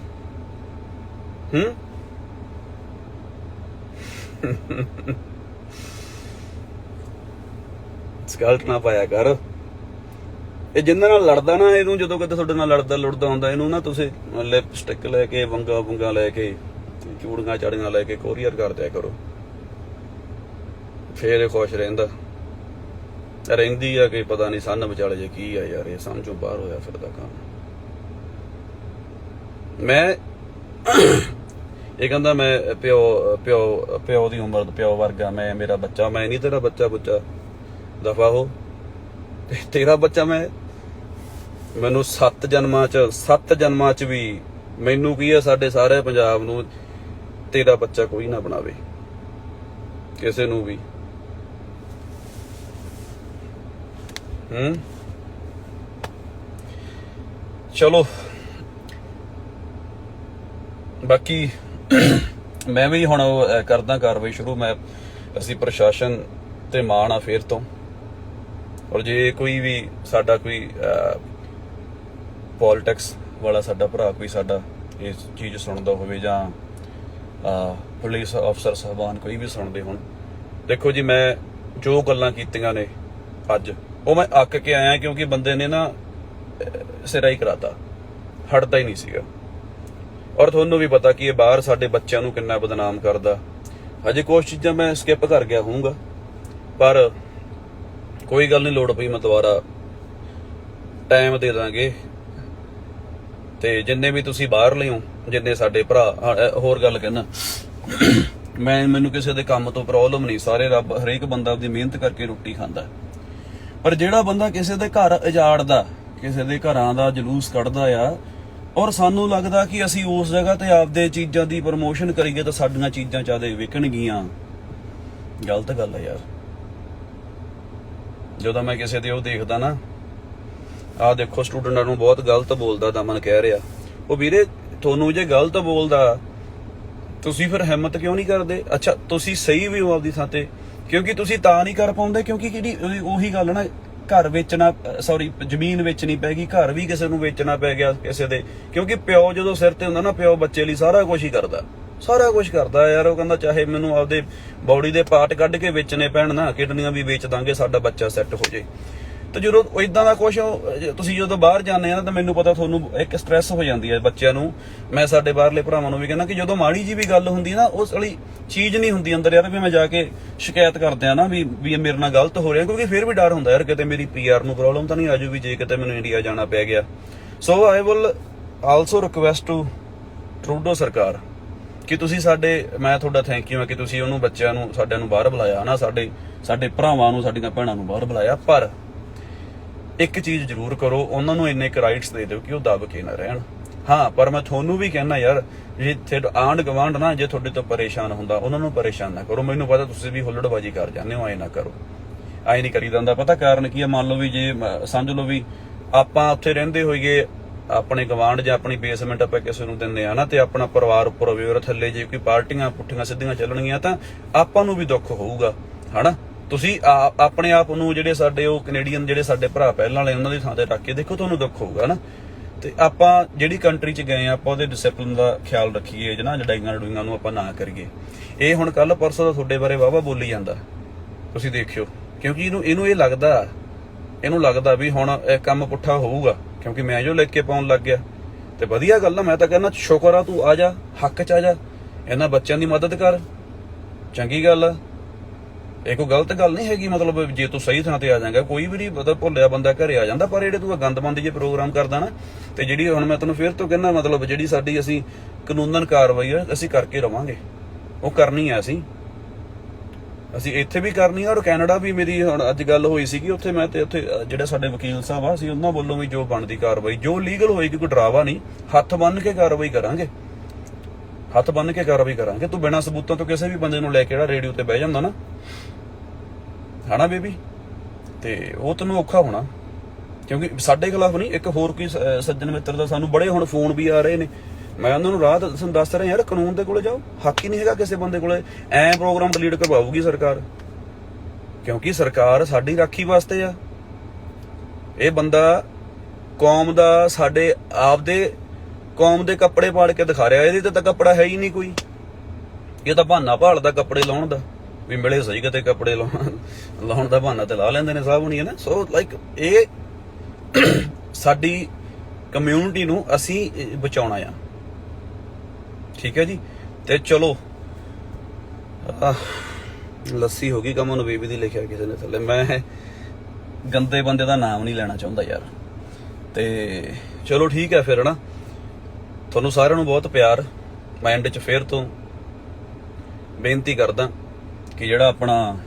ਸਕਲਟ ਨਾ ਪਾਇਆ ਕਰ। ਇਹ ਜਿੰਨਾਂ ਨਾਲ ਲੜਦਾ ਨਾ, ਇਹਨੂੰ ਜਦੋਂ ਕਦੇ ਤੁਹਾਡੇ ਨਾਲ ਲੜਦਾ ਹੁੰਦਾ, ਇਹਨੂੰ ਨਾ ਤੁਸੀਂ ਲਿਪਸਟਿਕ ਲੈ ਕੇ, ਵੰਗਾ ਲੈ ਕੇ, ਚੂੜੀਆਂ ਚਾੜੀਆਂ ਲੈ ਕੇ ਕੋਰੀਅਰ ਕਰ ਦਿਆ ਕਰੋ, ਫੇਰ ਇਹ ਖੁਸ਼ ਰਹਿੰਦੀ ਆ ਕਿ ਪਤਾ ਨਹੀਂ ਸੰਨ ਵਿਚਾਲੇ ਜੇ ਕੀ ਆ ਯਾਰ, ਇਹ ਸਮਝੋਂ ਬਾਹਰ ਹੋਇਆ ਫਿਰਦਾ ਕੰਮ। ਮੈਂ ਇਹ ਕਹਿੰਦਾ ਮੈਂ ਪਿਓ ਦੀ ਉਮਰ ਪਿਓ ਵਰਗਾ, ਮੈਂ ਮੇਰਾ ਬੱਚਾ, ਮੈਂ ਨਹੀਂ ਤੇਰਾ ਬੱਚਾ ਦਫਾ ਹੋ। ਤੇਰਾ ਬੱਚਾ ਮੈਨੂੰ 7 ਜਨਮਾਂ ਚ ਵੀ ਮੈਨੂੰ ਕੀ ਆ, ਸਾਡੇ ਸਾਰੇ ਪੰਜਾਬ ਨੂੰ ਤੇਰਾ ਬੱਚਾ ਕੋਈ ਨਾ ਬਣਾਵੇ, ਕਿਸੇ ਨੂੰ ਵੀ। ਚਲੋ ਬਾਕੀ ਮੈਂ ਵੀ ਹੁਣ ਕਰਦਾ ਕਾਰਵਾਈ ਸ਼ੁਰੂ। ਅਸੀਂ ਪ੍ਰਸ਼ਾਸਨ ਤੇ ਮਾਣ ਆ ਫੇਰ ਤੋਂ। ਔਰ ਜੇ ਕੋਈ ਵੀ ਸਾਡਾ ਕੋਈ ਪੋਲਿਟਿਕਸ ਵਾਲਾ ਸਾਡਾ ਭਰਾ ਕੋਈ ਸਾਡਾ ਇਸ ਚੀਜ਼ ਸੁਣਦਾ ਹੋਵੇ, ਜਾਂ ਪੁਲਿਸ ਅਫਸਰ ਸਾਹਿਬਾਨ ਕੋਈ ਵੀ ਸੁਣਦੇ ਹੋਣ, ਦੇਖੋ ਜੀ ਮੈਂ ਜੋ ਗੱਲਾਂ ਕੀਤੀਆਂ ਨੇ ਅੱਜ, ਉਹ ਮੈਂ ਅੱਕ ਕੇ ਆਇਆ, ਕਿਉਂਕਿ ਬੰਦੇ ਨੇ ਨਾ ਸਿਰਾ ਹੀ ਕਰਾਤਾ, ਹਟਦਾ ਹੀ ਨਹੀਂ ਸੀਗਾ। ਔਰ ਤੁਹਾਨੂੰ ਵੀ ਪਤਾ ਕਿ ਇਹ ਬਾਹਰ ਸਾਡੇ ਬੱਚਿਆਂ ਨੂੰ ਕਿੰਨਾ ਬਦਨਾਮ ਕਰਦਾ। ਹਜੇ ਕੁਝ ਚੀਜ਼ਾਂ ਮੈਂ ਸਕਿਪ ਕਰ ਗਿਆ ਹੋਊਂਗਾ, ਪਰ ਕੋਈ ਗੱਲ ਨਹੀਂ, ਲੋੜ ਪਈ ਮੈਂ ਦੁਬਾਰਾ ਟਾਈਮ ਦੇ ਦਾਂਗੇ। ਤੇ ਜਿੰਨੇ ਵੀ ਤੁਸੀਂ ਬਾਹਰ ਲਿਓ, ਜਿੰਨੇ ਸਾਡੇ ਭਰਾ, ਹੋਰ ਗੱਲ ਕਹਿਣਾ, ਮੈਨੂੰ ਕਿਸੇ ਦੇ ਕੰਮ ਤੋਂ ਪ੍ਰੋਬਲਮ ਨਹੀਂ, ਸਾਰੇ ਰੱਬ, ਹਰੇਕ ਬੰਦਾ ਆਪਦੀ ਮਿਹਨਤ ਕਰਕੇ ਰੋਟੀ ਖਾਂਦਾ। ਪਰ ਜਿਹੜਾ ਬੰਦਾ ਕਿਸੇ ਦੇ ਘਰ ਉਜਾੜਦਾ, ਕਿਸੇ ਦੇ ਘਰਾਂ ਦਾ ਜਲੂਸ ਕੱਢਦਾ ਆ, ਔਰ ਸਾਨੂੰ ਲੱਗਦਾ ਕਿ ਅਸੀਂ ਉਸ ਜਗ੍ਹਾ ਤੇ ਆਪਦੇ ਚੀਜ਼ਾਂ ਦੀ ਪ੍ਰਮੋਸ਼ਨ ਕਰੀਏ ਤਾਂ ਸਾਡੀਆਂ ਚੀਜ਼ਾਂ ਜ਼ਿਆਦਾ ਵਿਕਣਗੀਆਂ, ਗਲਤ ਗੱਲ ਆ ਯਾਰ। ਜਦੋਂ ਮੈਂ ਕਿਸੇ ਦੇ ਉਹ ਦੇਖਦਾ ਨਾ, ਆਹ ਦੇਖੋ ਸਟੂਡੈਂਟਾਂ ਨੂੰ ਬਹੁਤ ਗਲਤ ਬੋਲਦਾ, ਦਮਨ ਕਹਿ ਰਿਹਾ, ਉਹ ਵੀਰੇ ਤੁਹਾਨੂੰ ਜੇ ਗਲਤ ਬੋਲਦਾ ਤੁਸੀਂ ਫਿਰ ਹਿੰਮਤ ਕਿਉਂ ਨਹੀਂ ਕਰਦੇ? ਅੱਛਾ ਤੁਸੀਂ ਸਹੀ ਵੀ ਹੋ ਆਪਦੀ ਥਾਂ ਤੇ, ਕਿਉਂਕਿ ਤੁਸੀਂ ਤਾਂ ਨਹੀਂ ਕਰ ਪਾਉਂਦੇ ਕਿਉਂਕਿ ਜਿਹੜੀ ਉਹੀ ਗੱਲ ਨਾ, ਘਰ ਵੇਚਣਾ, ਜ਼ਮੀਨ ਵੇਚਣੀ ਪੈ ਗਈ, ਘਰ ਵੀ ਕਿਸੇ ਨੂੰ ਵੇਚਣਾ ਪੈ ਗਿਆ ਕਿਸੇ ਦੇ, ਕਿਉਂਕਿ ਪਿਓ ਜਦੋਂ ਸਿਰ ਤੇ ਹੁੰਦਾ ਨਾ, ਪਿਓ ਬੱਚੇ ਲਈ ਸਾਰਾ ਕੁਝ ਹੀ ਕਰਦਾ, ਸਾਰਾ ਕੁਝ ਕਰਦਾ ਯਾਰ। ਉਹ ਕਹਿੰਦਾ ਚਾਹੇ ਮੈਨੂੰ ਆਪਦੇ ਬੋਡੀ ਦੇ ਪਾਰਟ ਕੱਢ ਕੇ ਵੇਚਣੇ ਪੈਣ ਨਾ, ਕਿਡਨੀਆਂ ਵੀ ਵੇਚ ਦਾਂਗੇ, ਸਾਡਾ ਬੱਚਾ ਸੈੱਟ ਹੋ ਜੇ। ਤੇ ਜਦੋਂ ਇਦਾਂ ਦਾ ਕੁਝ ਤੁਸੀਂ ਜਦੋਂ ਬਾਹਰ ਜਾਂਦੇ ਆ ਨਾ, ਤਾਂ ਮੈਨੂੰ ਪਤਾ ਤੁਹਾਨੂੰ ਇੱਕ ਸਟ੍ਰੈਸ ਹੋ ਜਾਂਦੀ ਹੈ ਬੱਚਿਆਂ ਨੂੰ। ਮੈਂ ਸਾਡੇ ਬਾਹਰਲੇ ਭਰਾਵਾਂ ਨੂੰ ਵੀ ਕਹਿੰਦਾ ਕਿ ਜਦੋਂ ਮਾੜੀ ਜੀ ਵੀ ਗੱਲ ਹੁੰਦੀ ਨਾ, ਉਸ ਵਾਲੀ ਚੀਜ਼ ਨਹੀਂ ਹੁੰਦੀ ਅੰਦਰ ਯਾਰ, ਵੀ ਮੈਂ ਜਾ ਕੇ ਸ਼ਿਕਾਇਤ ਕਰਦੇ ਆ ਨਾ ਵੀ ਮੇਰੇ ਨਾਲ ਗਲਤ ਹੋ ਰਿਹਾ, ਕਿਉਂਕਿ ਫਿਰ ਵੀ ਡਰ ਹੁੰਦਾ ਯਾਰ ਕਿਤੇ ਮੇਰੀ PR ਨੂੰ ਪ੍ਰੋਬਲਮ ਤਾਂ ਨਹੀਂ ਆਜੂ ਵੀ ਜੇ ਕਿਤੇ ਮੈਨੂੰ ਇੰਡੀਆ ਜਾਣਾ ਪੈ ਗਿਆ। So I will also request to Trudeau ਸਰਕਾਰ ਕਿ ਤੁਸੀਂ ਮੈਂ ਤੁਹਾਡਾ ਥੈਂਕ ਯੂ ਆ ਕਿ ਤੁਸੀਂ ਉਹਨੂੰ ਬੱਚਿਆਂ ਨੂੰ ਸਾਡਿਆਂ ਨੂੰ ਬਾਹਰ ਬੁਲਾਇਆ ਨਾ, ਸਾਡੇ ਭਰਾਵਾਂ ਨੂੰ, ਸਾਡੀਆਂ ਭੈਣਾਂ ਨੂੰ ਬਾਹਰ ਬੁਲਾਇਆ। ਪਰ ਇੱਕ ਚੀਜ਼ ਜ਼ਰੂਰ ਕਰੋ, ਉਹਨਾਂ ਨੂੰ ਇੰਨੇ ਰਾਈਟਸ ਦੇ ਦਿਓ ਕਿ ਉਹ ਦਬ ਕੇ ਨਾ ਰਹਿਣ। ਹਾਂ, ਪਰ ਮੈਂ ਤੁਹਾਨੂੰ ਵੀ ਕਹਿਣਾ ਯਾਰ, ਜੇ ਆਂਢ ਗਵਾਂਢ ਨਾ ਜੇ ਤੁਹਾਡੇ ਤੋਂ ਪਰੇਸ਼ਾਨ ਹੁੰਦਾ, ਉਹਨਾਂ ਨੂੰ ਪਰੇਸ਼ਾਨ ਨਾ ਕਰੋ। ਮੈਨੂੰ ਪਤਾ ਤੁਸੀਂ ਵੀ ਹੁੱਲੜਬਾਜੀ ਕਰ ਜਾਂਦੇ ਹੋ, ਐ ਨਾ ਕਰੋ, ਐ ਨਹੀਂ ਕਰੀਦਾ ਹੁੰਦਾ। ਪਤਾ ਕਾਰਨ ਕੀ ਆ? ਮੰਨ ਲਓ ਵੀ ਜੇ ਸਮਝ ਲਓ ਵੀ ਆਪਾਂ ਉੱਥੇ ਰਹਿੰਦੇ ਹੋਈਏ, ਆਪਣੇ ਗਵਾਂਢ ਜਾਂ ਆਪਣੀ ਬੇਸਮੈਂਟ ਆਪਾਂ ਕਿਸੇ ਨੂੰ ਦਿੰਦੇ ਆ ਨਾ, ਤੇ ਆਪਣਾ ਪਰਿਵਾਰ ਉੱਪਰ ਹੋਵੇ ਔਰ ਥੱਲੇ ਜੇ ਕੋਈ ਪਾਰਟੀਆਂ ਪੁੱਠੀਆਂ ਸਿੱਧੀਆਂ ਚੱਲਣਗੀਆਂ ਤਾਂ ਆਪਾਂ ਨੂੰ ਵੀ ਦੁੱਖ ਹੋਊਗਾ, ਹਨਾ। ਤੁਸੀਂ ਆਪਣੇ ਆਪ ਨੂੰ, ਜਿਹੜੇ ਸਾਡੇ ਉਹ ਕੈਨੇਡੀਅਨ ਜਿਹੜੇ ਸਾਡੇ ਭਰਾ ਪਹਿਲਾਂ ਵਾਲੇ, ਉਹਨਾਂ ਦੀ ਥਾਂ ਤੇ ਰੱਖ ਕੇ ਦੇਖੋ, ਤੁਹਾਨੂੰ ਦੁੱਖ ਹੋਊਗਾ ਨਾ। ਤੇ ਆਪਾਂ ਜਿਹੜੀ ਕੰਟਰੀ 'ਚ ਗਏ ਆ, ਆਪਾਂ ਉਹਦੇ ਡਿਸਿਪਲਿਨ ਦਾ ਖਿਆਲ ਰੱਖੀਏ, ਜਨਾ ਲੜਾਈਆਂ ਨੂੰ ਆਪਾਂ ਨਾ ਕਰੀਏ। ਇਹ ਹੁਣ ਕੱਲ ਪਰਸੋਂ ਦਾ ਤੁਹਾਡੇ ਬਾਰੇ ਵਾਹਵਾ ਬੋਲੀ ਜਾਂਦਾ, ਤੁਸੀਂ ਦੇਖਿਓ, ਕਿਉਂਕਿ ਇਹਨੂੰ ਇਹਨੂੰ ਲੱਗਦਾ ਵੀ ਹੁਣ ਇਹ ਕੰਮ ਪੁੱਠਾ ਹੋਊਗਾ, ਕਿਉਂਕਿ ਮੈਂ ਜੋ ਲਿਖ ਕੇ ਪਾਉਣ ਲੱਗ ਗਿਆ। ਤੇ ਵਧੀਆ ਗੱਲ ਆ, ਮੈਂ ਤਾਂ ਕਹਿੰਦਾ ਸ਼ੁਕਰ ਆ, ਤੂੰ ਆ ਜਾ, ਹੱਕ 'ਚ ਆ ਜਾ, ਇਹਨਾਂ ਬੱਚਿਆਂ ਦੀ ਮਦਦ ਕਰ, ਚੰਗੀ ਗੱਲ ਆ। ਇਹ ਕੋਈ ਗਲਤ ਗੱਲ ਨਹੀਂ ਹੈਗੀ, ਮਤਲਬ ਜੇ ਤੂੰ ਸਹੀ ਥਾਂ ਤੇ ਆ ਜਾਏਗਾ, ਕੋਈ ਵੀ ਨਹੀਂ ਮਤਲਬ ਭੁੱਲਿਆ ਬੰਦਾ ਘਰੇ ਆ ਜਾਂਦਾ। ਪਰ ਜਿਹੜੇ ਤੂੰ ਗੰਦਮੰਦੀ ਜੇ ਪ੍ਰੋਗਰਾਮ ਕਰਦਾ ਨਾ, ਤੇ ਜਿਹੜੀ ਹੁਣ ਮੈਂ ਤੈਨੂੰ ਫੇਰ ਤੋਂ ਕਹਿੰਦਾ, ਮਤਲਬ ਜਿਹੜੀ ਸਾਡੀ ਅਸੀਂ ਕਾਨੂੰਨਨ ਕਾਰਵਾਈ ਆ ਅਸੀਂ ਕਰਕੇ ਰਵਾਂਗੇ, ਉਹ ਕਰਨੀ ਆ, ਅਸੀਂ ਇੱਥੇ ਵੀ ਕਰਨੀ ਆ। ਔਰ ਕੈਨੇਡਾ ਵੀ ਮੇਰੀ ਹੁਣ ਅੱਜ ਗੱਲ ਹੋਈ ਸੀਗੀ ਉੱਥੇ, ਮੈਂ ਤੇ ਉੱਥੇ ਜਿਹੜੇ ਸਾਡੇ ਵਕੀਲ ਸਾਹਿਬ ਆ, ਅਸੀਂ ਉਹਨਾਂ ਵੱਲੋਂ ਵੀ ਜੋ ਬਣਦੀ ਕਾਰਵਾਈ, ਜੋ ਲੀਗਲ ਹੋਏਗੀ, ਕੋਈ ਡਰਾਵਾ ਨਹੀਂ, ਹੱਥ ਬੰਨ ਕੇ ਕਾਰਵਾਈ ਕਰਾਂਗੇ, ਹੱਥ ਬੰਨ ਕੇ ਕਾਰਵਾਈ ਕਰਾਂਗੇ। ਤੂੰ ਬਿਨਾਂ ਸਬੂਤਾਂ ਤੋਂ ਕਿਸੇ ਵੀ ਬੰਦੇ ਨੂੰ ਲੈ ਕੇ ਜਿਹੜਾ ਰੇਡੀਓ ਤੇ ਬਹਿ ਜਾਂਦਾ ਨਾ, ਹਨਾ ਬੇਬੀ, ਤੇ ਉਹ ਤੈਨੂੰ ਔਖਾ ਹੋਣਾ, ਕਿਉਂਕਿ ਸਾਡੇ ਖਿਲਾਫ ਨਹੀਂ, ਇੱਕ ਹੋਰ ਕੋਈ ਸੱਜਣ ਮਿੱਤਰ ਦਾ ਸਾਨੂੰ ਬੜੇ ਹੁਣ ਫੋਨ ਵੀ ਆ ਰਹੇ ਨੇ। ਮੈਂ ਉਹਨਾਂ ਨੂੰ ਰਾਹ ਦੱਸ ਰਿਹਾ ਯਾਰ, ਕਾਨੂੰਨ ਦੇ ਕੋਲੇ ਜਾਓ, ਹੱਕ ਹੀ ਨਹੀਂ ਹੈਗਾ ਕਿਸੇ ਬੰਦੇ ਕੋਲੇ। ਐ ਪ੍ਰੋਗਰਾਮ ਡਿਲੀਟ ਕਰਵਾਊਗੀ ਸਰਕਾਰ, ਕਿਉਂਕਿ ਸਰਕਾਰ ਸਾਡੀ ਰਾਖੀ ਵਾਸਤੇ ਆ। ਇਹ ਬੰਦਾ ਕੌਮ ਦਾ, ਸਾਡੇ ਆਪਦੇ ਕੌਮ ਦੇ ਕੱਪੜੇ ਪਾੜ ਕੇ ਦਿਖਾ ਰਿਹਾ। ਇਹਦੇ ਤੇ ਤਾਂ ਕੱਪੜਾ ਹੈ ਹੀ ਨਹੀਂ ਕੋਈ, ਇਹ ਤਾਂ ਬਹਾਨਾ ਭਾਲਦਾ ਕੱਪੜੇ ਲਾਉਣ ਦਾ, ਵੀ ਮਿਲੇ ਸਹੀ ਕਿਤੇ ਕੱਪੜੇ ਲਾਉਣ ਦਾ ਬਹਾਨਾ ਤੇ ਲਾ ਲੈਂਦੇ ਨੇ ਸਾਹਿਬ ਹੁਣੀ, ਹੈ ਨਾ। ਸੋ ਲਾਈਕ ਇਹ ਸਾਡੀ ਕਮਿਊਨਿਟੀ ਨੂੰ ਅਸੀਂ ਬਚਾਉਣਾ ਆ, ਠੀਕ ਹੈ ਜੀ। ਤੇ ਚਲੋ ਲੱਸੀ ਹੋ ਗਈ ਕਮਨ ਬੇਬੀ ਦੀ, ਲਿਖਿਆ ਕਿਸੇ ਨੇ ਥੱਲੇ। ਮੈਂ ਗੰਦੇ ਬੰਦੇ ਦਾ ਨਾਮ ਨਹੀਂ ਲੈਣਾ ਚਾਹੁੰਦਾ ਯਾਰ। ਤੇ ਚਲੋ ਠੀਕ ਹੈ ਫਿਰ, ਨਾ ਤੁਹਾਨੂੰ ਸਾਰਿਆਂ ਨੂੰ ਬਹੁਤ ਪਿਆਰ। ਮੈਂ ਐਂਡ 'ਚ ਫੇਰ ਤੋਂ ਬੇਨਤੀ ਕਰਦਾ ਕਿ ਜਿਹੜਾ ਆਪਣਾ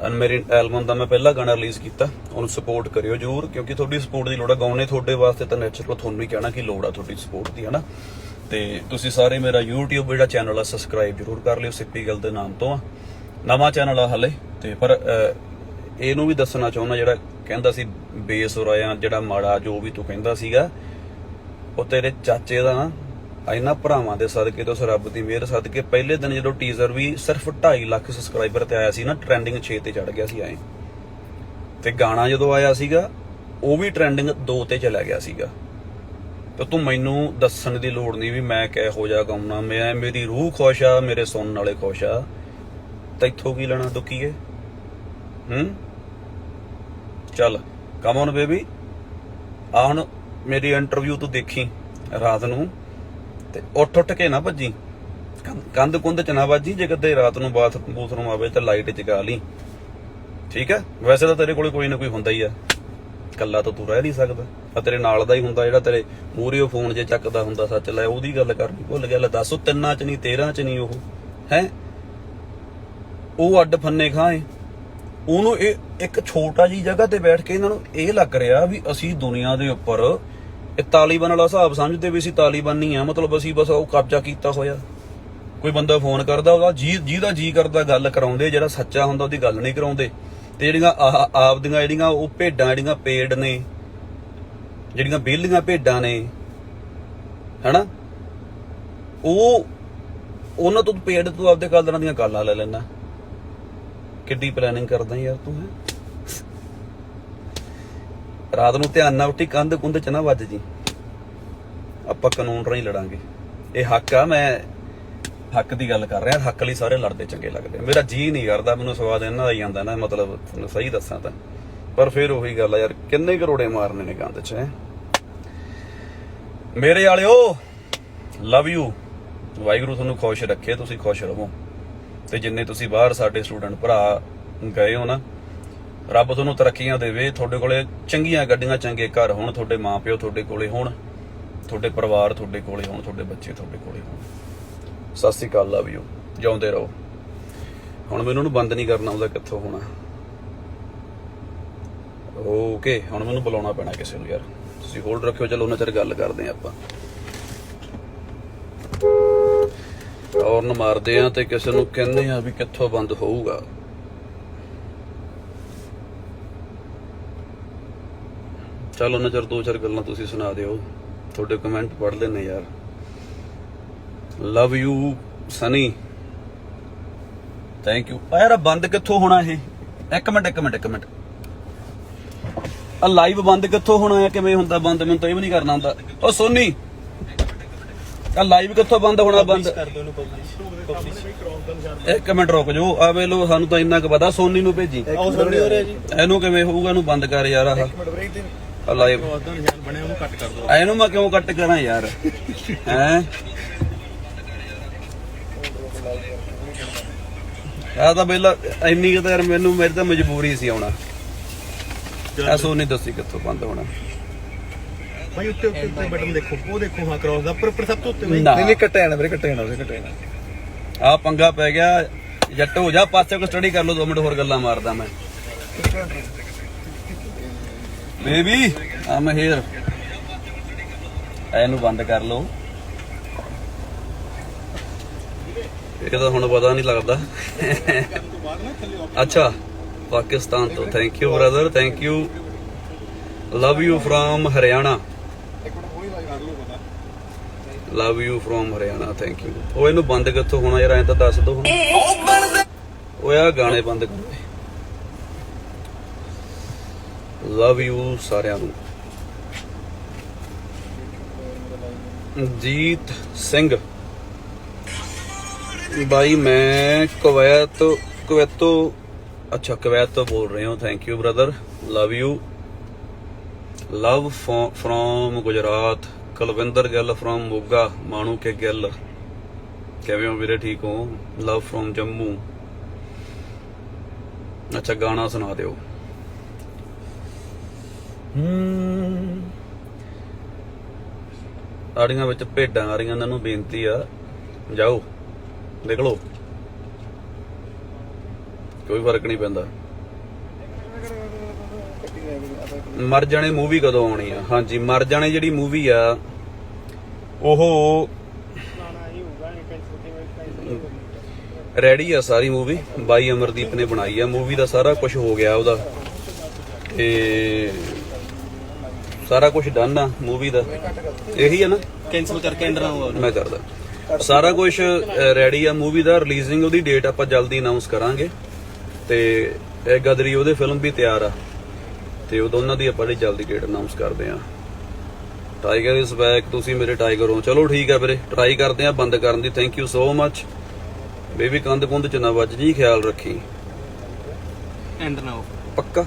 ਅਨਮੈਰਿਡ ਐਲਬਮ ਦਾ ਮੈਂ ਪਹਿਲਾ ਗਾਣਾ ਰਿਲੀਜ਼ ਕੀਤਾ, ਉਹਨੂੰ ਸਪੋਰਟ ਕਰਿਓ ਜਰੂਰ, ਕਿਉਂਕਿ ਤੁਹਾਡੀ ਸਪੋਰਟ ਦੀ ਲੋੜ ਆ। ਗਾਉਣੇ ਤੁਹਾਡੇ ਵਾਸਤੇ ਤਾਂ ਨੈਚੁਰਲ, ਤੁਹਾਨੂੰ ਹੀ ਕਹਿਣਾ ਕਿ ਲੋੜ ਆ ਤੁਹਾਡੀ ਸਪੋਰਟ ਦੀ, ਹਨਾ। ਤੇ ਤੁਸੀਂ ਸਾਰੇ ਮੇਰਾ YouTube ਜਿਹੜਾ ਚੈਨਲ ਆ ਸਬਸਕ੍ਰਾਈਬ ਜਰੂਰ ਕਰ ਲਿਓ, ਸਿੱਪੀ ਗਿੱਲ ਦੇ ਨਾਮ ਤੋਂ ਆ, ਨਵਾਂ ਚੈਨਲ ਆ ਹਲੇ। ਤੇ ਪਰ ਇਹਨੂੰ ਵੀ ਦੱਸਣਾ ਚਾਹੁੰਦਾ, ਜਿਹੜਾ ਕਹਿੰਦਾ ਸੀ ਬੇਸੁਰਾ ਜਿਹੜਾ ਮਾੜਾ, ਜੋ ਵੀ ਤੂੰ ਕਹਿੰਦਾ ਸੀਗਾ, ਉਹ ਤੇਰੇ ਚਾਚੇ ਦਾ ਨਾ ਇਹਨਾਂ ਭਰਾਵਾਂ ਦੇ ਸਦਕੇ ਤੇ ਉਸ ਰੱਬ ਦੀ ਮਿਹਰ ਸਦਕੇ ਪਹਿਲੇ ਦਿਨ ਜਦੋਂ ਟੀਜ਼ਰ ਵੀ ਸਿਰਫ 2.5 ਲੱਖ ਸਬਸਕ੍ਰਾਈਬਰ ਤੇ ਆਇਆ ਸੀ ਨਾ, ਟ੍ਰੈਂਡਿੰਗ 6 ਤੇ ਚੜ ਗਿਆ ਸੀ ਐ। ਤੇ ਗਾਣਾ ਜਦੋਂ ਆਇਆ ਸੀਗਾ ਉਹ ਵੀ ਟ੍ਰੈਂਡਿੰਗ 2 ਤੇ ਚਲਾ ਗਿਆ ਸੀਗਾ। ਤੇ ਤੂੰ ਮੈਨੂੰ ਦੱਸਣ ਦੀ ਲੋੜ ਨਹੀਂ ਵੀ ਮੈਂ ਕਿਹੋ ਜਿਹਾ ਗਾਉਣਾ, ਮੇਰੀ ਰੂਹ ਖੁਸ਼ ਆ, ਮੇਰੇ ਸੁਣਨ ਵਾਲੇ ਖੁਸ਼ ਆ, ਤੈਥੋਂ ਕੀ ਲੈਣਾ ਦੁਖੀਏ। ਚੱਲ ਕਮ ਔਨ ਬੇਬੀ, ਆ ਹੁਣ ਮੇਰੀ ਇੰਟਰਵਿਊ ਤੂੰ ਦੇਖੀ ਰਾਤ ਨੂੰ, ਤੇ ਉੱਠ ਕੇ ਨਾ ਭੱਜੀ, ਕੰਧ ਕੁੰਧ ਚ ਨਾ ਵੱਜੀ। ਜੇ ਕਦੇ ਰਾਤ ਨੂੰ ਬਾਥਰੂਮ ਆਵੇ ਤਾਂ ਲਾਈਟ ਜਗਾ ਲਈ, ਠੀਕ ਹੈ। ਵੈਸੇ ਤਾਂ ਤੇਰੇ ਕੋਲੇ ਕੋਈ ਨਾ ਕੋਈ ਹੁੰਦਾ ਹੀ ਆ, ਕੱਲਾ ਤਾਂ ਤੂੰ ਰਹਿ ਨਹੀਂ ਸਕਦਾ। ਆ ਤੇਰੇ ਨਾਲ ਦਾ ਹੀ ਹੁੰਦਾ ਜਿਹੜਾ ਤੇਰੇ ਮੂਹਰੇ ਫੋਨ ਜੇ ਚੱਕਦਾ ਹੁੰਦਾ, ਸੱਚ ਲੈ ਉਹਦੀ ਗੱਲ ਕਰਨੀ ਭੁੱਲ ਗਿਆ। ਲੈ ਦੱਸ, ਉਹ 3 ਚ ਨਹੀਂ 13 ਚ ਨਹੀਂ ਉਹ ਹੈ, ਉਹ ਅੱਡ ਫੰਨੇ ਖਾਏ। ਉਹਨੂੰ ਇਹ ਇੱਕ ਛੋਟਾ ਜਿਹੀ ਜਗ੍ਹਾ ਤੇ ਬੈਠ ਕੇ ਇਹਨਾਂ ਨੂੰ ਇਹ ਲੱਗ ਰਿਹਾ ਵੀ ਅਸੀਂ ਦੁਨੀਆ ਦੇ ਉੱਪਰ ਇਹ ਤਾਲੀਬਾਨ ਵਾਲਾ ਹਿਸਾਬ ਸਮਝਦੇ ਵੀ ਅਸੀਂ ਤਾਲੀਬਾਨੀ ਆ, ਮਤਲਬ ਅਸੀਂ ਬਸ ਉਹ ਕਬਜ਼ਾ ਕੀਤਾ ਹੋਇਆ। ਕੋਈ ਬੰਦਾ ਫੋਨ ਕਰਦਾ, ਉਹਦਾ ਜਿਹਦਾ ਜੀ ਕਰਦਾ ਗੱਲ ਕਰਾਉਂਦੇ, ਜਿਹੜਾ ਸੱਚਾ ਹੁੰਦਾ ਉਹਦੀ ਗੱਲ ਨਹੀਂ ਕਰਾਉਂਦੇ। ਤੇ ਜਿਹੜੀਆਂ ਆਪਦੀਆਂ ਜਿਹੜੀਆਂ ਉਹ ਭੇਡਾਂ, ਜਿਹੜੀਆਂ ਪੇਡ ਨੇ, ਜਿਹੜੀਆਂ ਵਿਹਲੀਆਂ ਭੇਡਾਂ ਨੇ, ਹਨਾ, ਉਹਨਾਂ ਤੋਂ ਪੇਡ ਤੂੰ ਆਪਦੇ ਕਾਲਰਾਂ ਦੀਆਂ ਗਾਲਾਂ ਲੈ ਲੈਣਾ। ਕਿੱਡੀ ਪਲੈਨਿੰਗ ਕਰਦਾ ਯਾਰ ਤੂੰ, ਹੈ। ਰਾਤ ਨੂੰ ਧਿਆਨ ਨਾਲ ਉੱਠੀ, ਕੰਧ ਕੁੰਧ ਚ ਨਾ ਵੱਜ ਜੀ। ਆਪਾਂ ਕਾਨੂੰਨ ਰਾਹੀਂ ਲੜਾਂਗੇ, ਇਹ ਹੱਕ ਆ। ਮੈਂ ਹੱਕ ਦੀ ਗੱਲ ਕਰ ਰਿਹਾ, ਹੱਕ ਲਈ ਸਾਰੇ ਲੜਦੇ ਚੰਗੇ ਲੱਗਦੇ। ਮੇਰਾ ਜੀ ਨਹੀਂ ਕਰਦਾ, ਮੈਨੂੰ ਸਵਾਦ ਇਹਨਾਂ ਦਾ ਹੀ ਆਉਂਦਾ ਨਾ, ਮਤਲਬ ਤੁਹਾਨੂੰ ਸਹੀ ਦੱਸਾਂ ਤਾਂ। ਪਰ ਫਿਰ ਉਹੀ ਗੱਲ ਆ ਯਾਰ, ਕਿੰਨੇ ਕਰੋੜੇ ਮਾਰਨੇ ਨੇ ਗੰਦ ਚ, ਹੈ। ਮੇਰੇ ਵਾਲਿਓ ਲਵ ਯੂ, ਵਾਹਿਗੁਰੂ ਤੁਹਾਨੂੰ ਖੁਸ਼ ਰੱਖੇ, ਤੁਸੀਂ ਖੁਸ਼ ਰਹੋ। ਤੇ ਜਿੰਨੇ ਤੁਸੀਂ ਬਾਹਰ ਸਾਡੇ ਸਟੂਡੈਂਟ ਭਰਾ ਗਏ ਹੋ ਨਾ, ਰੱਬ ਤੁਹਾਨੂੰ ਤਰੱਕੀਆਂ ਦੇਵੇ, ਤੁਹਾਡੇ ਕੋਲੇ ਚੰਗੀਆਂ ਗੱਡੀਆਂ, ਚੰਗੇ ਘਰ ਹੋਣ, ਤੁਹਾਡੇ ਮਾਪਿਓ ਤੁਹਾਡੇ ਕੋਲੇ ਹੋਣ, ਤੁਹਾਡੇ ਪਰਿਵਾਰ ਤੁਹਾਡੇ ਕੋਲੇ ਹੋਣ, ਤੁਹਾਡੇ ਬੱਚੇ ਤੁਹਾਡੇ ਕੋਲੇ ਹੋਣ। ਸਤਿ ਸ੍ਰੀ ਅਕਾਲ, ਲਵ ਯੂ, ਜਿਉਂਦੇ ਰਹੋ। ਹੁਣ ਮੈਨੂੰ ਉਹਨੂੰ ਬੰਦ ਨਹੀਂ ਕਰਨਾ ਆਉਂਦਾ, ਕਿੱਥੋਂ ਹੋਣਾ। ਓਕੇ, ਹੁਣ ਮੈਨੂੰ ਬੁਲਾਉਣਾ ਪੈਣਾ ਕਿਸੇ ਨੂੰ ਯਾਰ, ਤੁਸੀਂ ਹੋਲਡ ਰੱਖਿਓ। ਚਲੋ ਉਹਨਾਂ ਚਿਰ ਗੱਲ ਕਰਦੇ ਆ ਆਪਾਂ, ਔਰਨ ਮਾਰਦੇ ਆ ਤੇ ਕਿਸੇ ਨੂੰ ਕਹਿੰਦੇ ਆ ਵੀ ਕਿੱਥੋਂ ਬੰਦ ਹੋਊਗਾ। ਚਲ ਉਹਨਾਂ ਚਿਰ 2-4 ਗੱਲਾਂ ਤੁਸੀਂ ਸੁਣਾ ਦਿਓ, ਤੁਹਾਡੇ ਕਮੈਂਟ ਪੜ੍ਹ ਲੈਣੇ ਯਾਰ। Love you Sunny, thank you. ਯਾਰ ਬੰਦ ਕਿੱਥੋਂ ਹੋਣਾ ਇਹ? ਇੱਕ ਮਿੰਟ, ਆ ਲਾਈਵ ਬੰਦ ਕਿੱਥੋਂ ਹੋਣਾ ਹੈ? ਕਿਵੇਂ ਹੁੰਦਾ ਬੰਦ? ਮੈਨੂੰ ਤਾਂ ਇਹ ਵੀ ਨਹੀਂ ਕਰਨਾ ਹੁੰਦਾ। ਉਹ ਸੋਨੀ, ਆ ਲਾਈਵ ਕਿੱਥੋਂ ਬੰਦ ਹੋਣਾ? ਬੰਦ ਇੱਕ ਮਿੰਟ ਰੁਕ ਜਾਓ। ਆ ਵੇ ਲੋ, ਸਾਨੂੰ ਤਾਂ ਇੰਨਾ ਕੁ ਪਤਾ। ਸੋਨੀ ਨੂੰ ਭੇਜੀ, ਇਹਨੂੰ ਕਿਵੇਂ ਹੋਊਗਾ? ਇਹਨੂੰ ਬੰਦ ਕਰ ਯਾਰ। ਆਹ ਲਾਈਵ ਇਹਨੂੰ ਮੈਂ ਕਿਉਂ ਕੱਟ ਕਰਾਂ ਯਾਰ, ਹੈ? ਆ ਤਾਂ ਪਹਿਲਾਂ ਇੰਨੀ ਕੁ ਤਾਂ ਯਾਰ ਮੈਨੂੰ, ਮੇਰੀ ਤਾਂ ਮਜਬੂਰੀ ਸੀ ਆਉਣਾ। ਆ ਸੋਨੀ ਦੱਸੀ ਕਿੱਥੋਂ ਬੰਦ ਹੋਣਾ? ਭਾਈ ਉੱਤੇ ਬਟਨ ਦੇਖੋ, ਉਹ ਦੇਖੋ, ਹਾਂ ਕ੍ਰੋਸ ਦਾ ਪਰ ਸਭ ਤੋਂ ਉੱਤੇ। ਨਹੀਂ ਕੱਟਿਆ ਨਾ ਵੀਰੇ, ਕੱਟਿਆ ਨਾ। ਆ ਪੰਗਾ ਪੈ ਗਿਆ। ਜੱਟ ਹੋ ਜਾ ਪਾਸੇ, ਕੋ ਸਟੱਡੀ ਕਰ ਲਓ, 2 ਮਿੰਟ ਹੋਰ ਗੱਲਾਂ ਮਾਰਦਾ ਮੈਂ। ਬੇਬੀ ਆਮ ਹੇਅਰ, ਇਹਨੂੰ ਬੰਦ ਕਰ ਲਓ। ਇਹ ਤਾਂ ਹੁਣ ਪਤਾ ਨਹੀਂ ਲੱਗਦਾ। ਅੱਛਾ ਪਾਕਿਸਤਾਨ ਤੋਂ thank you brother thank you love you from Haryana love you from Haryana thank you ਉਹ ਇਹਨੂੰ ਬੰਦ ਕਿੱਥੋਂ ਹੋਣਾ ਯਾਰ ਐਂ ਤਾਂ ਦੱਸ ਦੋ ਹੁਣ ਓਏ ਆ ਗਾਣੇ ਬੰਦ ਕਰੋ ਲਵ ਯੂ ਸਾਰਿਆਂ ਨੂੰ ਜੀਤ ਸਿੰਘ भाई मैं कुवैत तो अच्छा कुवैत तो बोल रहे हो thank you brother love you love from Gujarat Kulwinder Gill from Moga Manu K Gill किवें हो वीरे ठीक हो लव फ्रॉम जम्मू अच्छा गाना सुना दियो आड़ियां विच भेडां आ रहीआं इन्हां नूं बेनती आ जाओ देख लो कोई फर्क नहीं पैंदा मर जाने मूवी कदों आनी आ हाँ जी मर जाने जिहड़ी मूवी आ ओह रेडी आ सारी मूवी बाई अमरदीप ने बनाई आ मूवी दा सारा कुछ हो गया ਉਹਦਾ ਤੇ सारा कुछ डन आ मूवी दा यही है ना कैंसिल करके एंड ना हुआ मैं करदा ਸਾਰਾ ਕੁਝ ਰੈਡੀ ਆ ਮੂਵੀ ਦਾ ਰਿਲੀਜ਼ਿੰਗ ਉਹਦੀ ਡੇਟ ਆਪਾਂ ਜਲਦੀ ਅਨਾਉਂਸ ਕਰਾਂਗੇ ਤੇ ਇਹ ਗਦਰੀ ਉਹਦੇ ਫਿਲਮ ਵੀ ਤਿਆਰ ਆ ਤੇ ਉਹ ਦੋਨਾਂ ਦੀ ਆਪਾਂ ਜਲਦੀ ਡੇਟ ਅਨਾਉਂਸ ਕਰਦੇ ਆ ਟਾਈਗਰ ਇਜ਼ ਬੈਕ ਤੁਸੀਂ ਮੇਰੇ ਟਾਈਗਰ ਹੋ ਚਲੋ ਠੀਕ ਆ ਵੀਰੇ ਟਰਾਈ ਕਰਦੇ ਆ ਬੰਦ ਕਰਨ ਦੀ thank you so much baby ਕੰਧ ਕੁੰਧ ਚ ਨਾ ਵੱਜ ਜੀ ਖਿਆਲ ਰੱਖੀ एंड ना हो ਪੱਕਾ